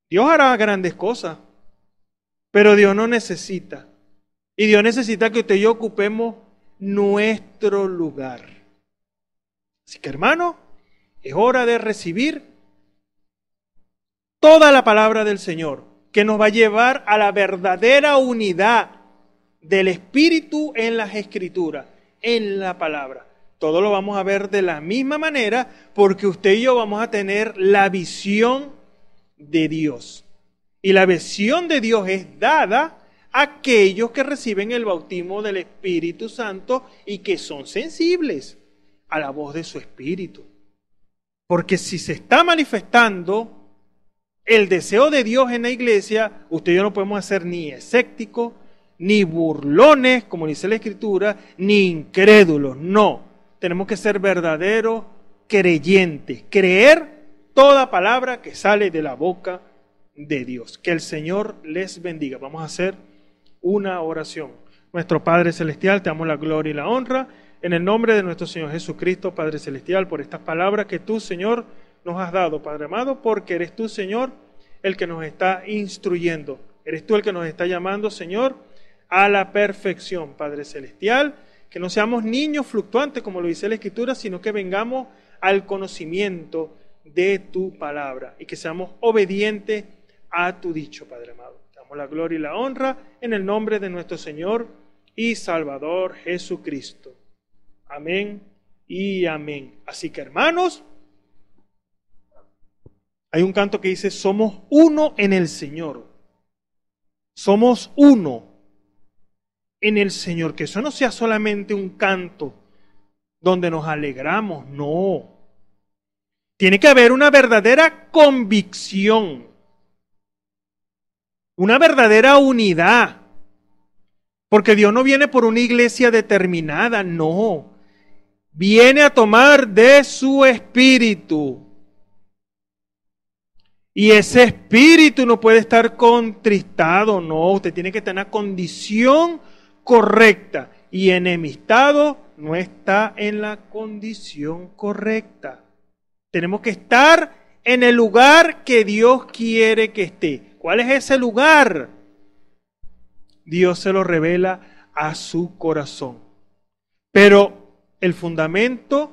Dios hará grandes cosas, pero Dios no necesita. Y Dios necesita que usted y yo ocupemos nuestro lugar. Así que hermano, es hora de recibir toda la palabra del Señor, que nos va a llevar a la verdadera unidad del Espíritu en las Escrituras, en la palabra. Todo lo vamos a ver de la misma manera, porque usted y yo vamos a tener la visión de Dios. Y la visión de Dios es dada a aquellos que reciben el bautismo del Espíritu Santo y que son sensibles a la voz de su Espíritu. Porque si se está manifestando el deseo de Dios en la iglesia, usted y yo no podemos ser ni escépticos, ni burlones, como dice la Escritura, ni incrédulos. No, tenemos que ser verdaderos creyentes, creer toda palabra que sale de la boca de Dios. Que el Señor les bendiga. Vamos a hacer una oración. Nuestro Padre Celestial, te damos la gloria y la honra en el nombre de nuestro Señor Jesucristo, Padre Celestial, por estas palabras que tú, Señor, nos has dado, Padre amado, porque eres tú, Señor, el que nos está instruyendo. Eres tú el que nos está llamando, Señor, a la perfección, Padre Celestial, que no seamos niños fluctuantes, como lo dice la Escritura, sino que vengamos al conocimiento de tu palabra y que seamos obedientes a tu dicho, Padre amado. Te damos la gloria y la honra en el nombre de nuestro Señor y Salvador Jesucristo. Amén y amén. Así que hermanos, hay un canto que dice, somos uno en el Señor. Somos uno en el Señor, que eso no sea solamente un canto donde nos alegramos, no. Tiene que haber una verdadera convicción, una verdadera unidad, porque Dios no viene por una iglesia determinada, no. Viene a tomar de su espíritu. Y ese espíritu no puede estar contristado, no. Usted tiene que tener una condición correcta. Y enemistado no está en la condición correcta. Tenemos que estar en el lugar que Dios quiere que esté. ¿Cuál es ese lugar? Dios se lo revela a su corazón. Pero el fundamento,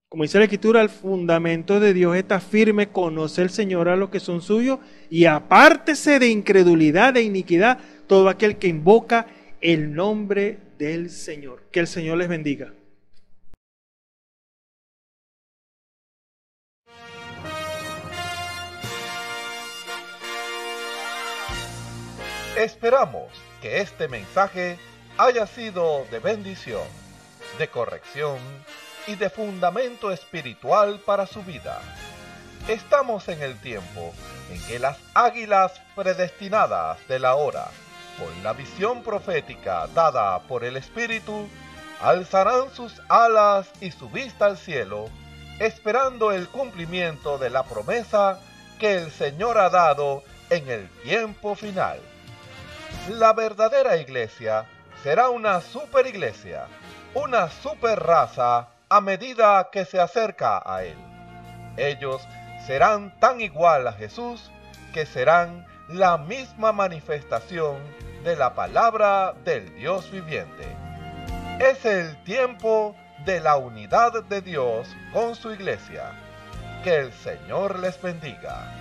como dice la Escritura, el fundamento de Dios está firme, conoce el Señor a los que son suyos y apártese de incredulidad, de iniquidad, todo aquel que invoca el nombre del Señor. Que el Señor les bendiga. Esperamos que este mensaje haya sido de bendición, de corrección y de fundamento espiritual para su vida. Estamos en el tiempo en que las águilas predestinadas de la hora, con la visión profética dada por el Espíritu, alzarán sus alas y su vista al cielo, esperando el cumplimiento de la promesa que el Señor ha dado en el tiempo final. La verdadera iglesia será una superiglesia, una superraza a medida que se acerca a Él. Ellos serán tan igual a Jesús que serán la misma manifestación de la palabra del Dios viviente. Es el tiempo de la unidad de Dios con su iglesia. Que el Señor les bendiga.